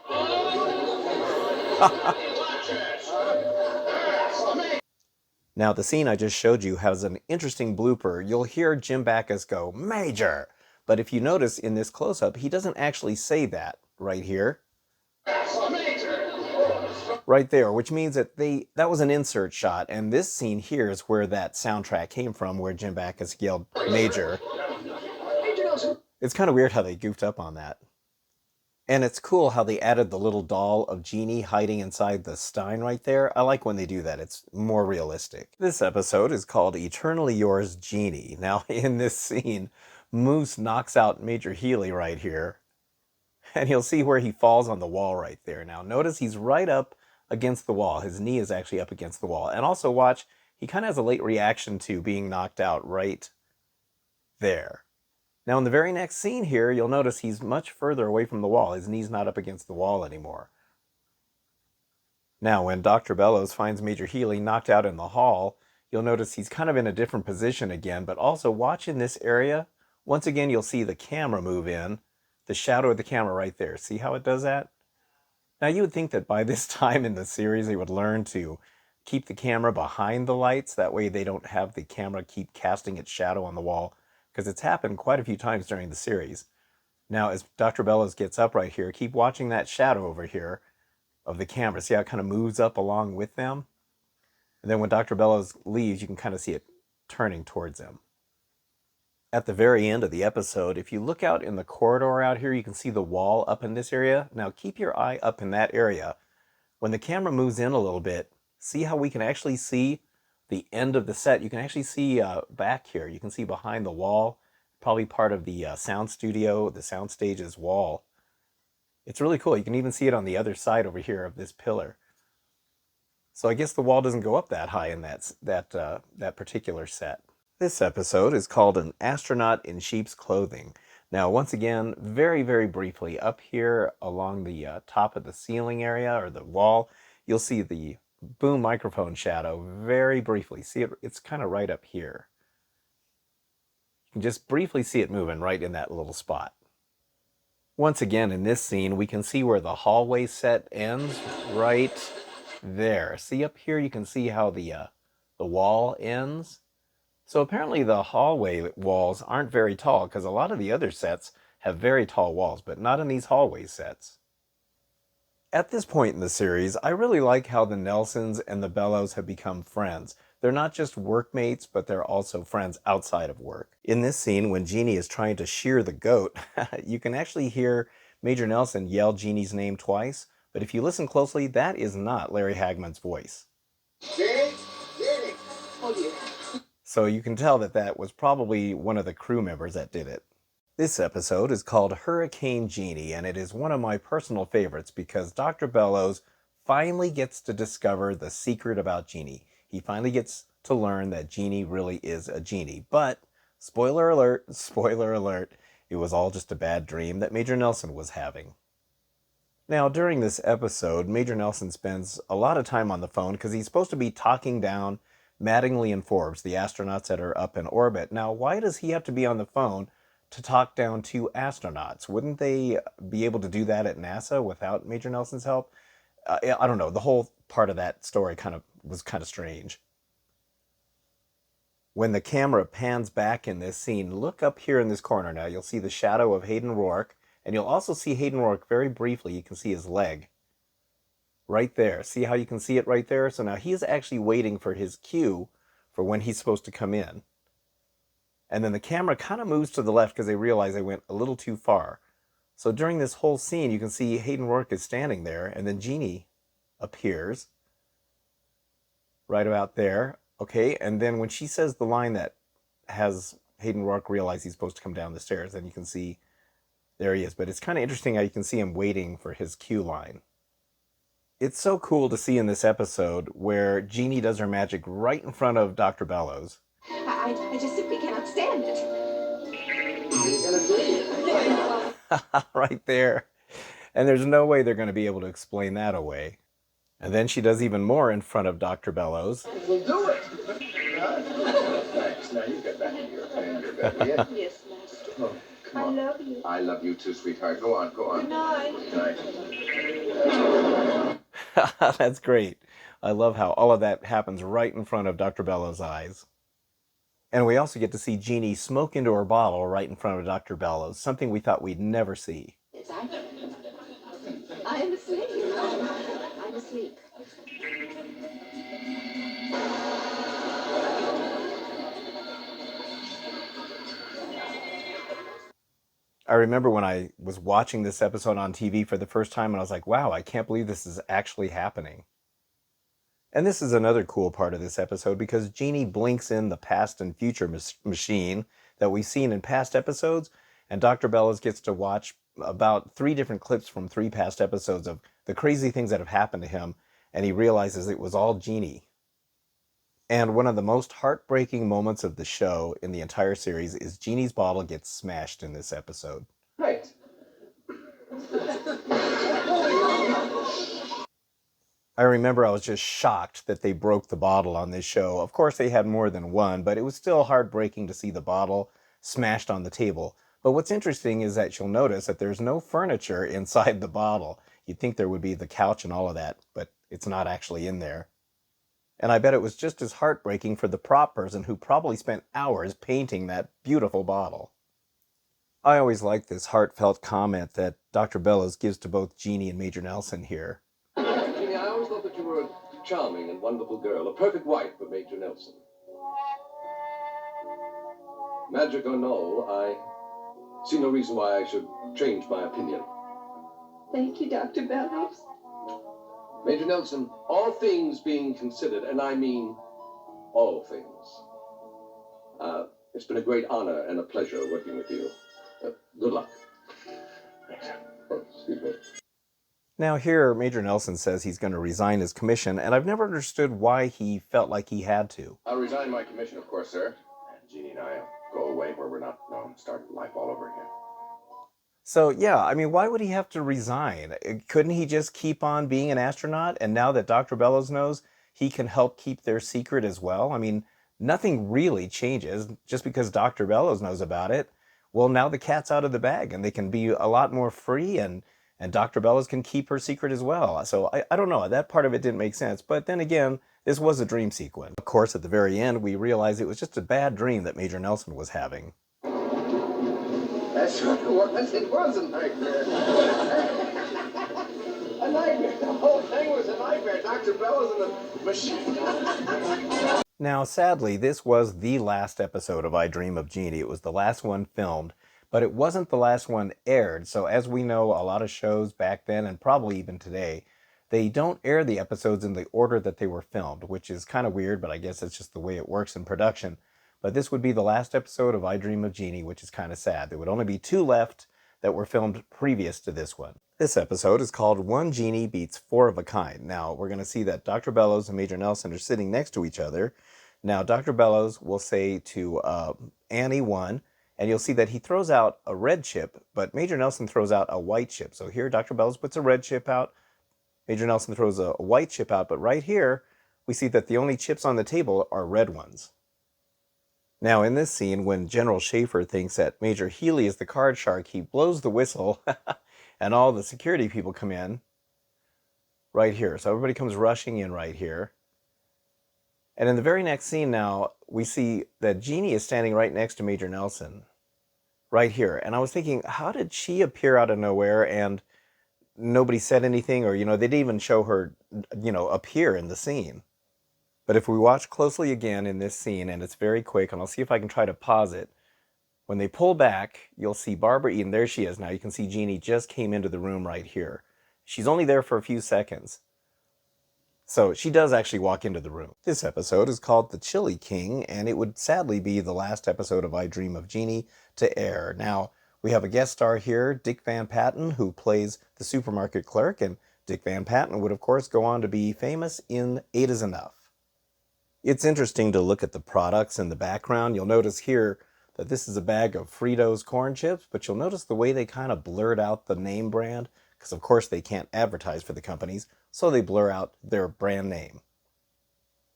Now, the scene I just showed you has an interesting blooper. You'll hear Jim Backus go, "Major!" But if you notice in this close-up, he doesn't actually say that right here. Right there, which means that that was an insert shot, and this scene here is where that soundtrack came from, where Jim Backus yelled, "Major." It's kind of weird how they goofed up on that. And it's cool how they added the little doll of Genie hiding inside the stein right there. I like when they do that. It's more realistic. This episode is called Eternally Yours, Genie. Now, in this scene, Moose knocks out Major Healy right here. And you'll see where he falls on the wall right there. Now, notice he's right up against the wall. His knee is actually up against the wall. And also watch, he kind of has a late reaction to being knocked out right there. Now, in the very next scene here, you'll notice he's much further away from the wall. His knee's not up against the wall anymore. Now, when Dr. Bellows finds Major Healy knocked out in the hall, you'll notice he's kind of in a different position again, but also watch in this area. Once again, you'll see the camera move in, the shadow of the camera right there. See how it does that? Now, you would think that by this time in the series, they would learn to keep the camera behind the lights. That way they don't have the camera keep casting its shadow on the wall, because it's happened quite a few times during the series. Now, as Dr. Bellows gets up right here, keep watching that shadow over here of the camera. See how it kind of moves up along with them? And then when Dr. Bellows leaves, you can kind of see it turning towards him. At the very end of the episode, if you look out in the corridor out here, you can see the wall up in this area. Now, keep your eye up in that area. When the camera moves in a little bit, see how we can actually see the end of the set. You can actually see back here. You can see behind the wall, probably part of the sound studio, the sound stage's wall. It's really cool. You can even see it on the other side over here of this pillar. So I guess the wall doesn't go up that high in that particular set. This episode is called An Astronaut in Sheep's Clothing. Now, once again, very, very briefly, up here along the top of the ceiling area or the wall, you'll see the boom microphone shadow very briefly. See it? It's kind of right up here. You can just briefly see it moving right in that little spot. Once again, in this scene, we can see where the hallway set ends right there. See up here, you can see how the wall ends. So apparently the hallway walls aren't very tall, because a lot of the other sets have very tall walls, but not in these hallway sets. At this point in the series, I really like how the Nelsons and the Bellows have become friends. They're not just workmates, but they're also friends outside of work. In this scene, when Genie is trying to shear the goat, you can actually hear Major Nelson yell Genie's name twice, but if you listen closely, that is not Larry Hagman's voice. Jeannie? Jeannie! Oh, dear. So you can tell that that was probably one of the crew members that did it. This episode is called Hurricane Genie, and it is one of my personal favorites because Dr. Bellows finally gets to discover the secret about Genie. He finally gets to learn that Genie really is a genie. But, spoiler alert, it was all just a bad dream that Major Nelson was having. Now, during this episode, Major Nelson spends a lot of time on the phone because he's supposed to be talking down Mattingly and Forbes, the astronauts that are up in orbit. Now, why does he have to be on the phone to talk down two astronauts? Wouldn't they be able to do that at NASA without Major Nelson's help? I don't know. The whole part of that story was kind of strange. When the camera pans back in this scene, look up here in this corner now. You'll see the shadow of Hayden Rourke, and you'll also see Hayden Rourke very briefly. You can see his leg right there. See how you can see it right there? So now he is actually waiting for his cue for when he's supposed to come in. And then the camera kind of moves to the left because they realize they went a little too far. So during this whole scene, you can see Hayden Rourke is standing there, and then Genie appears. right about there. Okay, and then when she says the line that has Hayden Rourke realize he's supposed to come down the stairs, then you can see there he is. But it's kind of interesting how you can see him waiting for his cue line. It's so cool to see in this episode where Jeannie does her magic right in front of Dr. Bellows. I just simply cannot stand it. Right there. And there's no way they're going to be able to explain that away. And then she does even more in front of Dr. Bellows. We'll do it. Thanks. Now you get back in your bed, yeah? Yes, Master. Oh, come I on. love you. I love you too, sweetheart. Go on, go on. Good night. Good night. That's great. I love how all of that happens right in front of Dr. Bellows' eyes. And we also get to see Jeannie smoke into her bottle right in front of Dr. Bellows, something we thought we'd never see. Yes, I am asleep. I'm asleep. I remember when I was watching this episode on TV for the first time and I was like, wow, I can't believe this is actually happening. And this is another cool part of this episode because Jeannie blinks in the past and future machine that we've seen in past episodes, and Dr. Bellows gets to watch about 3 different clips from 3 past episodes of the crazy things that have happened to him, and he realizes it was all Genie. And one of the most heartbreaking moments of the show in the entire series is Jeannie's bottle gets smashed in this episode. Right. I remember I was just shocked that they broke the bottle on this show. Of course, they had more than one, but it was still heartbreaking to see the bottle smashed on the table. But what's interesting is that you'll notice that there's no furniture inside the bottle. You'd think there would be the couch and all of that, but it's not actually in there. And I bet it was just as heartbreaking for the prop person who probably spent hours painting that beautiful bottle. I always like this heartfelt comment that Dr. Bellows gives to both Jeannie and Major Nelson here. Jeannie, I always thought that you were a charming and wonderful girl, a perfect wife for Major Nelson. Magic or no, I see no reason why I should change my opinion. Thank you, Dr. Bellows. Major Nelson, all things being considered, and I mean all things, it's been a great honor and a pleasure working with you. Good luck. Oh, excuse me. Now here, Major Nelson says he's going to resign his commission, and I've never understood why he felt like he had to. I'll resign my commission, of course, sir. And Jeannie and I go away where we're not known, start life all over again. So yeah, I mean, why would he have to resign? Couldn't he just keep on being an astronaut? And now that Dr. Bellows knows, he can help keep their secret as well? I mean, nothing really changes just because Dr. Bellows knows about it. Well, now the cat's out of the bag and they can be a lot more free, and Dr. Bellows can keep her secret as well. So I don't know, that part of it didn't make sense. But then again, this was a dream sequence. Of course, at the very end, we realized it was just a bad dream that Major Nelson was having. That's what it was. It was a nightmare. A nightmare. The whole thing was a nightmare. Dr. Bellows and the machine. Now, sadly, this was the last episode of I Dream of Genie. It was the last one filmed, but it wasn't the last one aired. So as we know, a lot of shows back then, and probably even today, they don't air the episodes in the order that they were filmed, which is kind of weird, but I guess it's just the way it works in production. But this would be the last episode of I Dream of Genie, which is kind of sad. There would only be 2 left that were filmed previous to this one. This episode is called One Genie Beats 4 of a Kind. Now, we're going to see that Dr. Bellows and Major Nelson are sitting next to each other. Now, Dr. Bellows will say to Annie 1, and you'll see that he throws out a red chip, but Major Nelson throws out a white chip. So here, Dr. Bellows puts a red chip out, Major Nelson throws a white chip out, but right here, we see that the only chips on the table are red ones. Now, in this scene, when General Schaefer thinks that Major Healy is the card shark, he blows the whistle, and all the security people come in right here. So everybody comes rushing in right here. And in the very next scene now, we see that Jeannie is standing right next to Major Nelson, right here. And I was thinking, how did she appear out of nowhere and nobody said anything, or, they didn't even show her, appear in the scene. But if we watch closely again in this scene, and it's very quick, and I'll see if I can try to pause it, when they pull back, you'll see Barbara Eden. There she is. Now you can see Jeannie just came into the room right here. She's only there for a few seconds. So she does actually walk into the room. This episode is called The Chili King, and it would sadly be the last episode of I Dream of Jeannie to air. Now, we have a guest star here, Dick Van Patten, who plays the supermarket clerk, and Dick Van Patten would, of course, go on to be famous in Eight Is Enough. It's interesting to look at the products in the background. You'll notice here that this is a bag of Fritos corn chips, but you'll notice the way they kind of blurred out the name brand, because of course they can't advertise for the companies, so they blur out their brand name.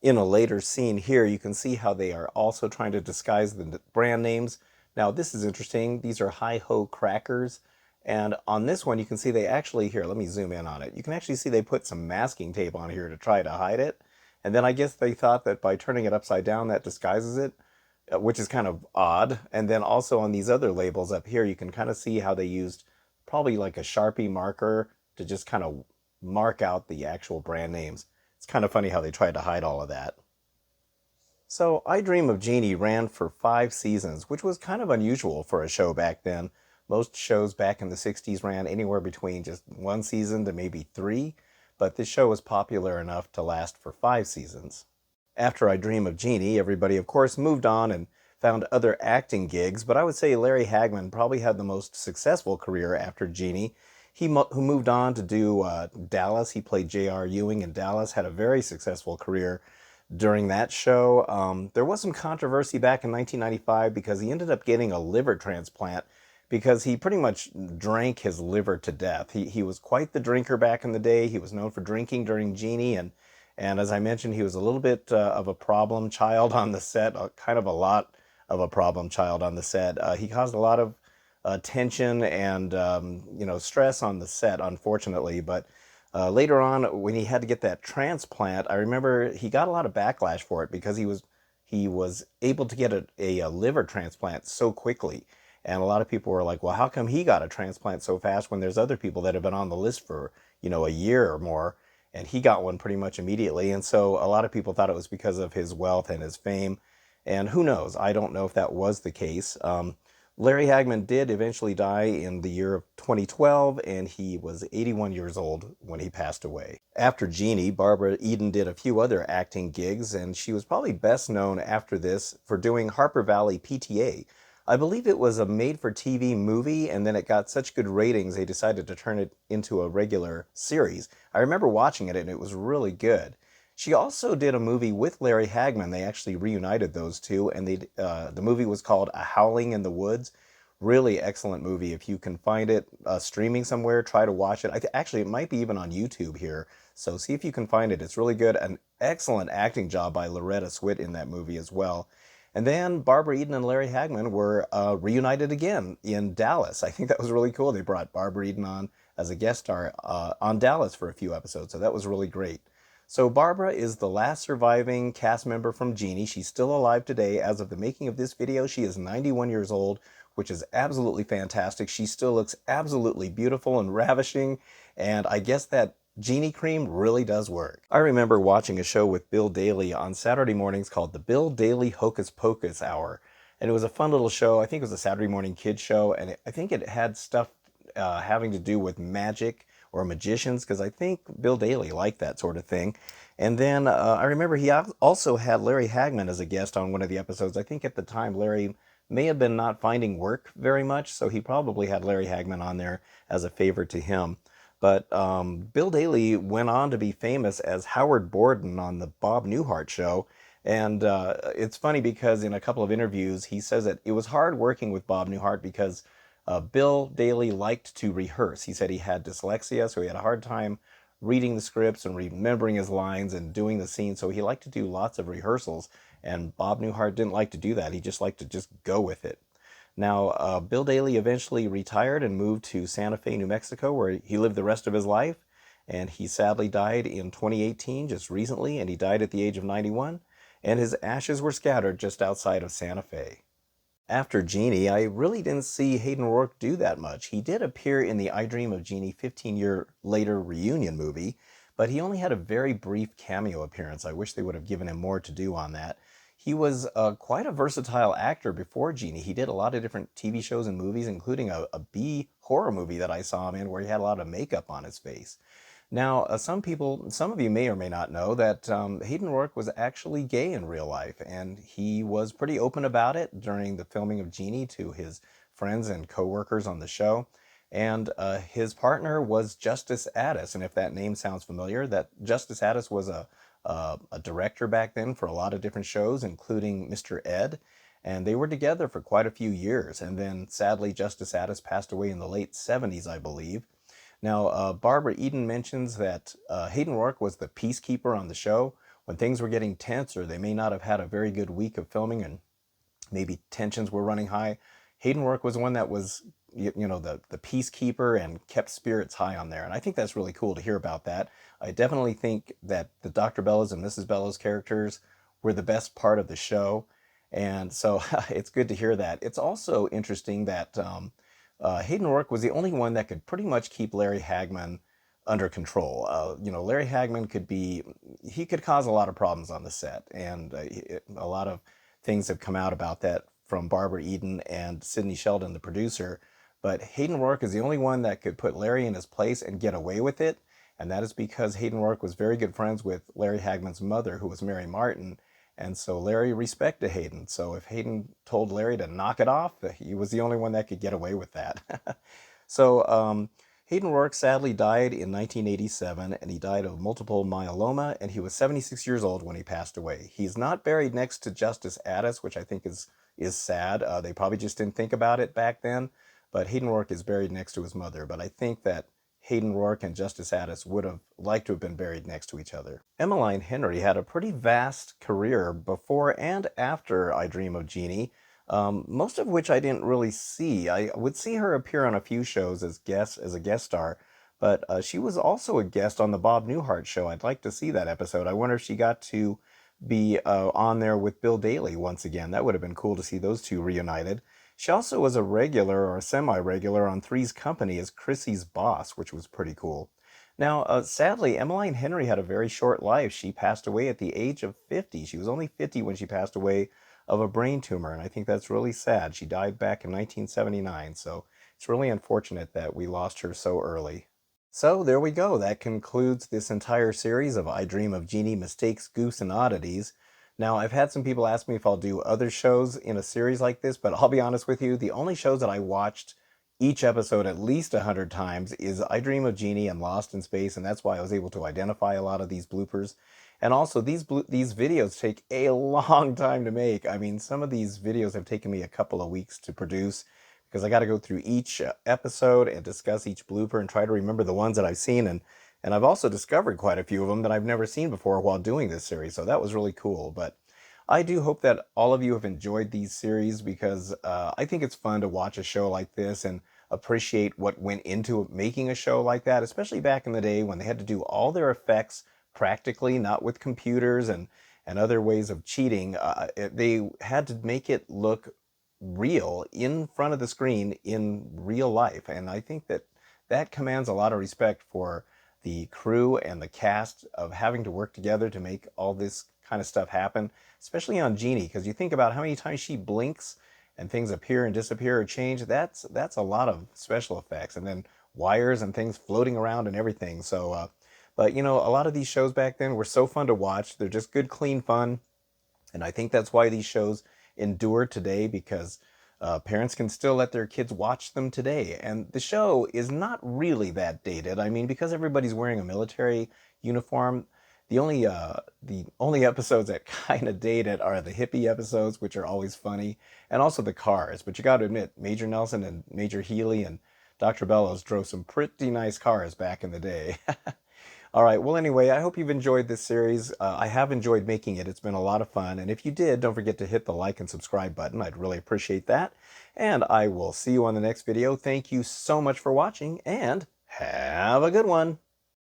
In a later scene here, you can see how they are also trying to disguise the brand names. Now this is interesting. These are Hi-Ho crackers. And on this one, you can see they actually, here, let me zoom in on it. You can actually see they put some masking tape on here to try to hide it. And then I guess they thought that by turning it upside down, that disguises it, which is kind of odd. And then also on these other labels up here, you can kind of see how they used probably like a Sharpie marker to just kind of mark out the actual brand names. It's kind of funny how they tried to hide all of that. So I Dream of Jeannie ran for 5 seasons, which was kind of unusual for a show back then. Most shows back in the 60s ran anywhere between just 1 season to maybe 3, but this show was popular enough to last for 5 seasons. After I Dream of Jeannie, everybody of course moved on and found other acting gigs, but I would say Larry Hagman probably had the most successful career after Genie. Who moved on to do Dallas. He played J.R. Ewing in Dallas, had a very successful career during that show. There was some controversy back in 1995 because he ended up getting a liver transplant because he pretty much drank his liver to death. He was quite the drinker back in the day. He was known for drinking during Genie, and as I mentioned, he was a little bit of a problem child on the set, kind of a lot of a problem child on the set. He caused a lot of tension and stress on the set, unfortunately. But later on, when he had to get that transplant, I remember he got a lot of backlash for it because he was able to get a liver transplant so quickly. And a lot of people were like, well, how come he got a transplant so fast when there's other people that have been on the list for, a year or more, and he got one pretty much immediately. And so a lot of people thought it was because of his wealth and his fame. And who knows? I don't know if that was the case. Larry Hagman did eventually die in the year of 2012, and he was 81 years old when he passed away. After Genie, Barbara Eden did a few other acting gigs, and she was probably best known after this for doing Harper Valley PTA. I believe it was a made-for-TV movie, and then it got such good ratings they decided to turn it into a regular series. I remember watching it, and it was really good. She also did a movie with Larry Hagman. They actually reunited those two, and the movie was called A Howling in the Woods. Really excellent movie. If you can find it streaming somewhere, try to watch it. Actually, it might be even on YouTube here, so see if you can find it. It's really good. An excellent acting job by Loretta Swit in that movie as well. And then Barbara Eden and Larry Hagman were reunited again in Dallas. I think that was really cool. They brought Barbara Eden on as a guest star on Dallas for a few episodes, so that was really great. So Barbara is the last surviving cast member from Genie. She's still alive today. As of the making of this video, she is 91 years old, which is absolutely fantastic. She still looks absolutely beautiful and ravishing, and I guess that Genie cream really does work. I remember watching a show with Bill Daly on Saturday mornings called the Bill Daly Hocus Pocus Hour, and it was a fun little show. I think it was a Saturday morning kids show, and I think it had stuff having to do with magic or magicians, because I think Bill Daly liked that sort of thing. And then I remember he also had Larry Hagman as a guest on one of the episodes. I think at the time Larry may have been not finding work very much, so he probably had Larry Hagman on there as a favor to him. But Bill Daly went on to be famous as Howard Borden on the Bob Newhart show. And it's funny because in a couple of interviews, he says that it was hard working with Bob Newhart because Bill Daly liked to rehearse. He said he had dyslexia, so he had a hard time reading the scripts and remembering his lines and doing the scenes. So he liked to do lots of rehearsals. And Bob Newhart didn't like to do that. He just liked to just go with it. Now, Bill Daly eventually retired and moved to Santa Fe, New Mexico, where he lived the rest of his life. And he sadly died in 2018, just recently, and he died at the age of 91. And his ashes were scattered just outside of Santa Fe. After Genie, I really didn't see Hayden Rourke do that much. He did appear in the I Dream of Genie 15-year later reunion movie, but he only had a very brief cameo appearance. I wish they would have given him more to do on that. He was quite a versatile actor before Genie. He did a lot of different TV shows and movies, including a B horror movie that I saw him in where he had a lot of makeup on his face. Now, some people, some of you may or may not know that Hayden Rourke was actually gay in real life, and he was pretty open about it during the filming of Genie to his friends and coworkers on the show. And his partner was Justice Addis, and if that name sounds familiar, that Justice Addis was a director back then for a lot of different shows, including Mr. Ed. And they were together for quite a few years. And then sadly, Justice Addis passed away in the late 70s, I believe. Now, Barbara Eden mentions that Hayden Rourke was the peacekeeper on the show. When things were getting tense or they may not have had a very good week of filming and maybe tensions were running high, Hayden Rourke was one that was, the peacekeeper and kept spirits high on there. And I think that's really cool to hear about that. I definitely think that the Dr. Bellows and Mrs. Bellows characters were the best part of the show. And so it's good to hear that. It's also interesting that Hayden Rourke was the only one that could pretty much keep Larry Hagman under control. Larry Hagman he could cause a lot of problems on the set, and a lot of things have come out about that from Barbara Eden and Sidney Sheldon, the producer. But Hayden Rourke is the only one that could put Larry in his place and get away with it, and that is because Hayden Rourke was very good friends with Larry Hagman's mother, who was Mary Martin. And so Larry respected Hayden. So if Hayden told Larry to knock it off, he was the only one that could get away with that. So Hayden Rourke sadly died in 1987, and he died of multiple myeloma, and he was 76 years old when he passed away. He's not buried next to Justice Addis, which I think is sad. They probably just didn't think about it back then. But Hayden Rourke is buried next to his mother. But I think that Hayden Rourke and Justice Addis would have liked to have been buried next to each other. Emmeline Henry had a pretty vast career before and after I Dream of Jeannie, most of which I didn't really see. I would see her appear on a few shows as a guest star, but she was also a guest on the Bob Newhart show. I'd like to see that episode. I wonder if she got to be on there with Bill Daly once again. That would have been cool to see those two reunited. She also was a regular or a semi-regular on Three's Company as Chrissy's boss, which was pretty cool. Now, sadly, Emmeline Henry had a very short life. She passed away at the age of 50. She was only 50 when she passed away of a brain tumor, and I think that's really sad. She died back in 1979, so it's really unfortunate that we lost her so early. So there we go. That concludes this entire series of I Dream of Genie, Mistakes, Goofs, and Oddities. Now, I've had some people ask me if I'll do other shows in a series like this, but I'll be honest with you, the only shows that I watched each episode at least 100 times is I Dream of Genie and Lost in Space, and that's why I was able to identify a lot of these bloopers. And also, these videos take a long time to make. I mean, some of these videos have taken me a couple of weeks to produce because I got to go through each episode and discuss each blooper and try to remember the ones that I've seen. And I've also discovered quite a few of them that I've never seen before while doing this series, so that was really cool. But I do hope that all of you have enjoyed these series because I think it's fun to watch a show like this and appreciate what went into making a show like that, especially back in the day when they had to do all their effects practically, not with computers and other ways of cheating. They had to make it look real in front of the screen in real life, and I think that that commands a lot of respect for the crew and the cast of having to work together to make all this kind of stuff happen, especially on Genie, because you think about how many times she blinks and things appear and disappear or change. That's a lot of special effects, and then wires and things floating around and everything. So, but a lot of these shows back then were so fun to watch. They're just good, clean fun, and I think that's why these shows endure today because parents can still let their kids watch them today. And the show is not really that dated. I mean, because everybody's wearing a military uniform, the only episodes that kind of date it are the hippie episodes, which are always funny, and also the cars. But you got to admit, Major Nelson and Major Healy and Dr. Bellows drove some pretty nice cars back in the day. All right, well, anyway, I hope you've enjoyed this series. I have enjoyed making it. It's been a lot of fun. And if you did, don't forget to hit the like and subscribe button. I'd really appreciate that. And I will see you on the next video. Thank you so much for watching, and have a good one.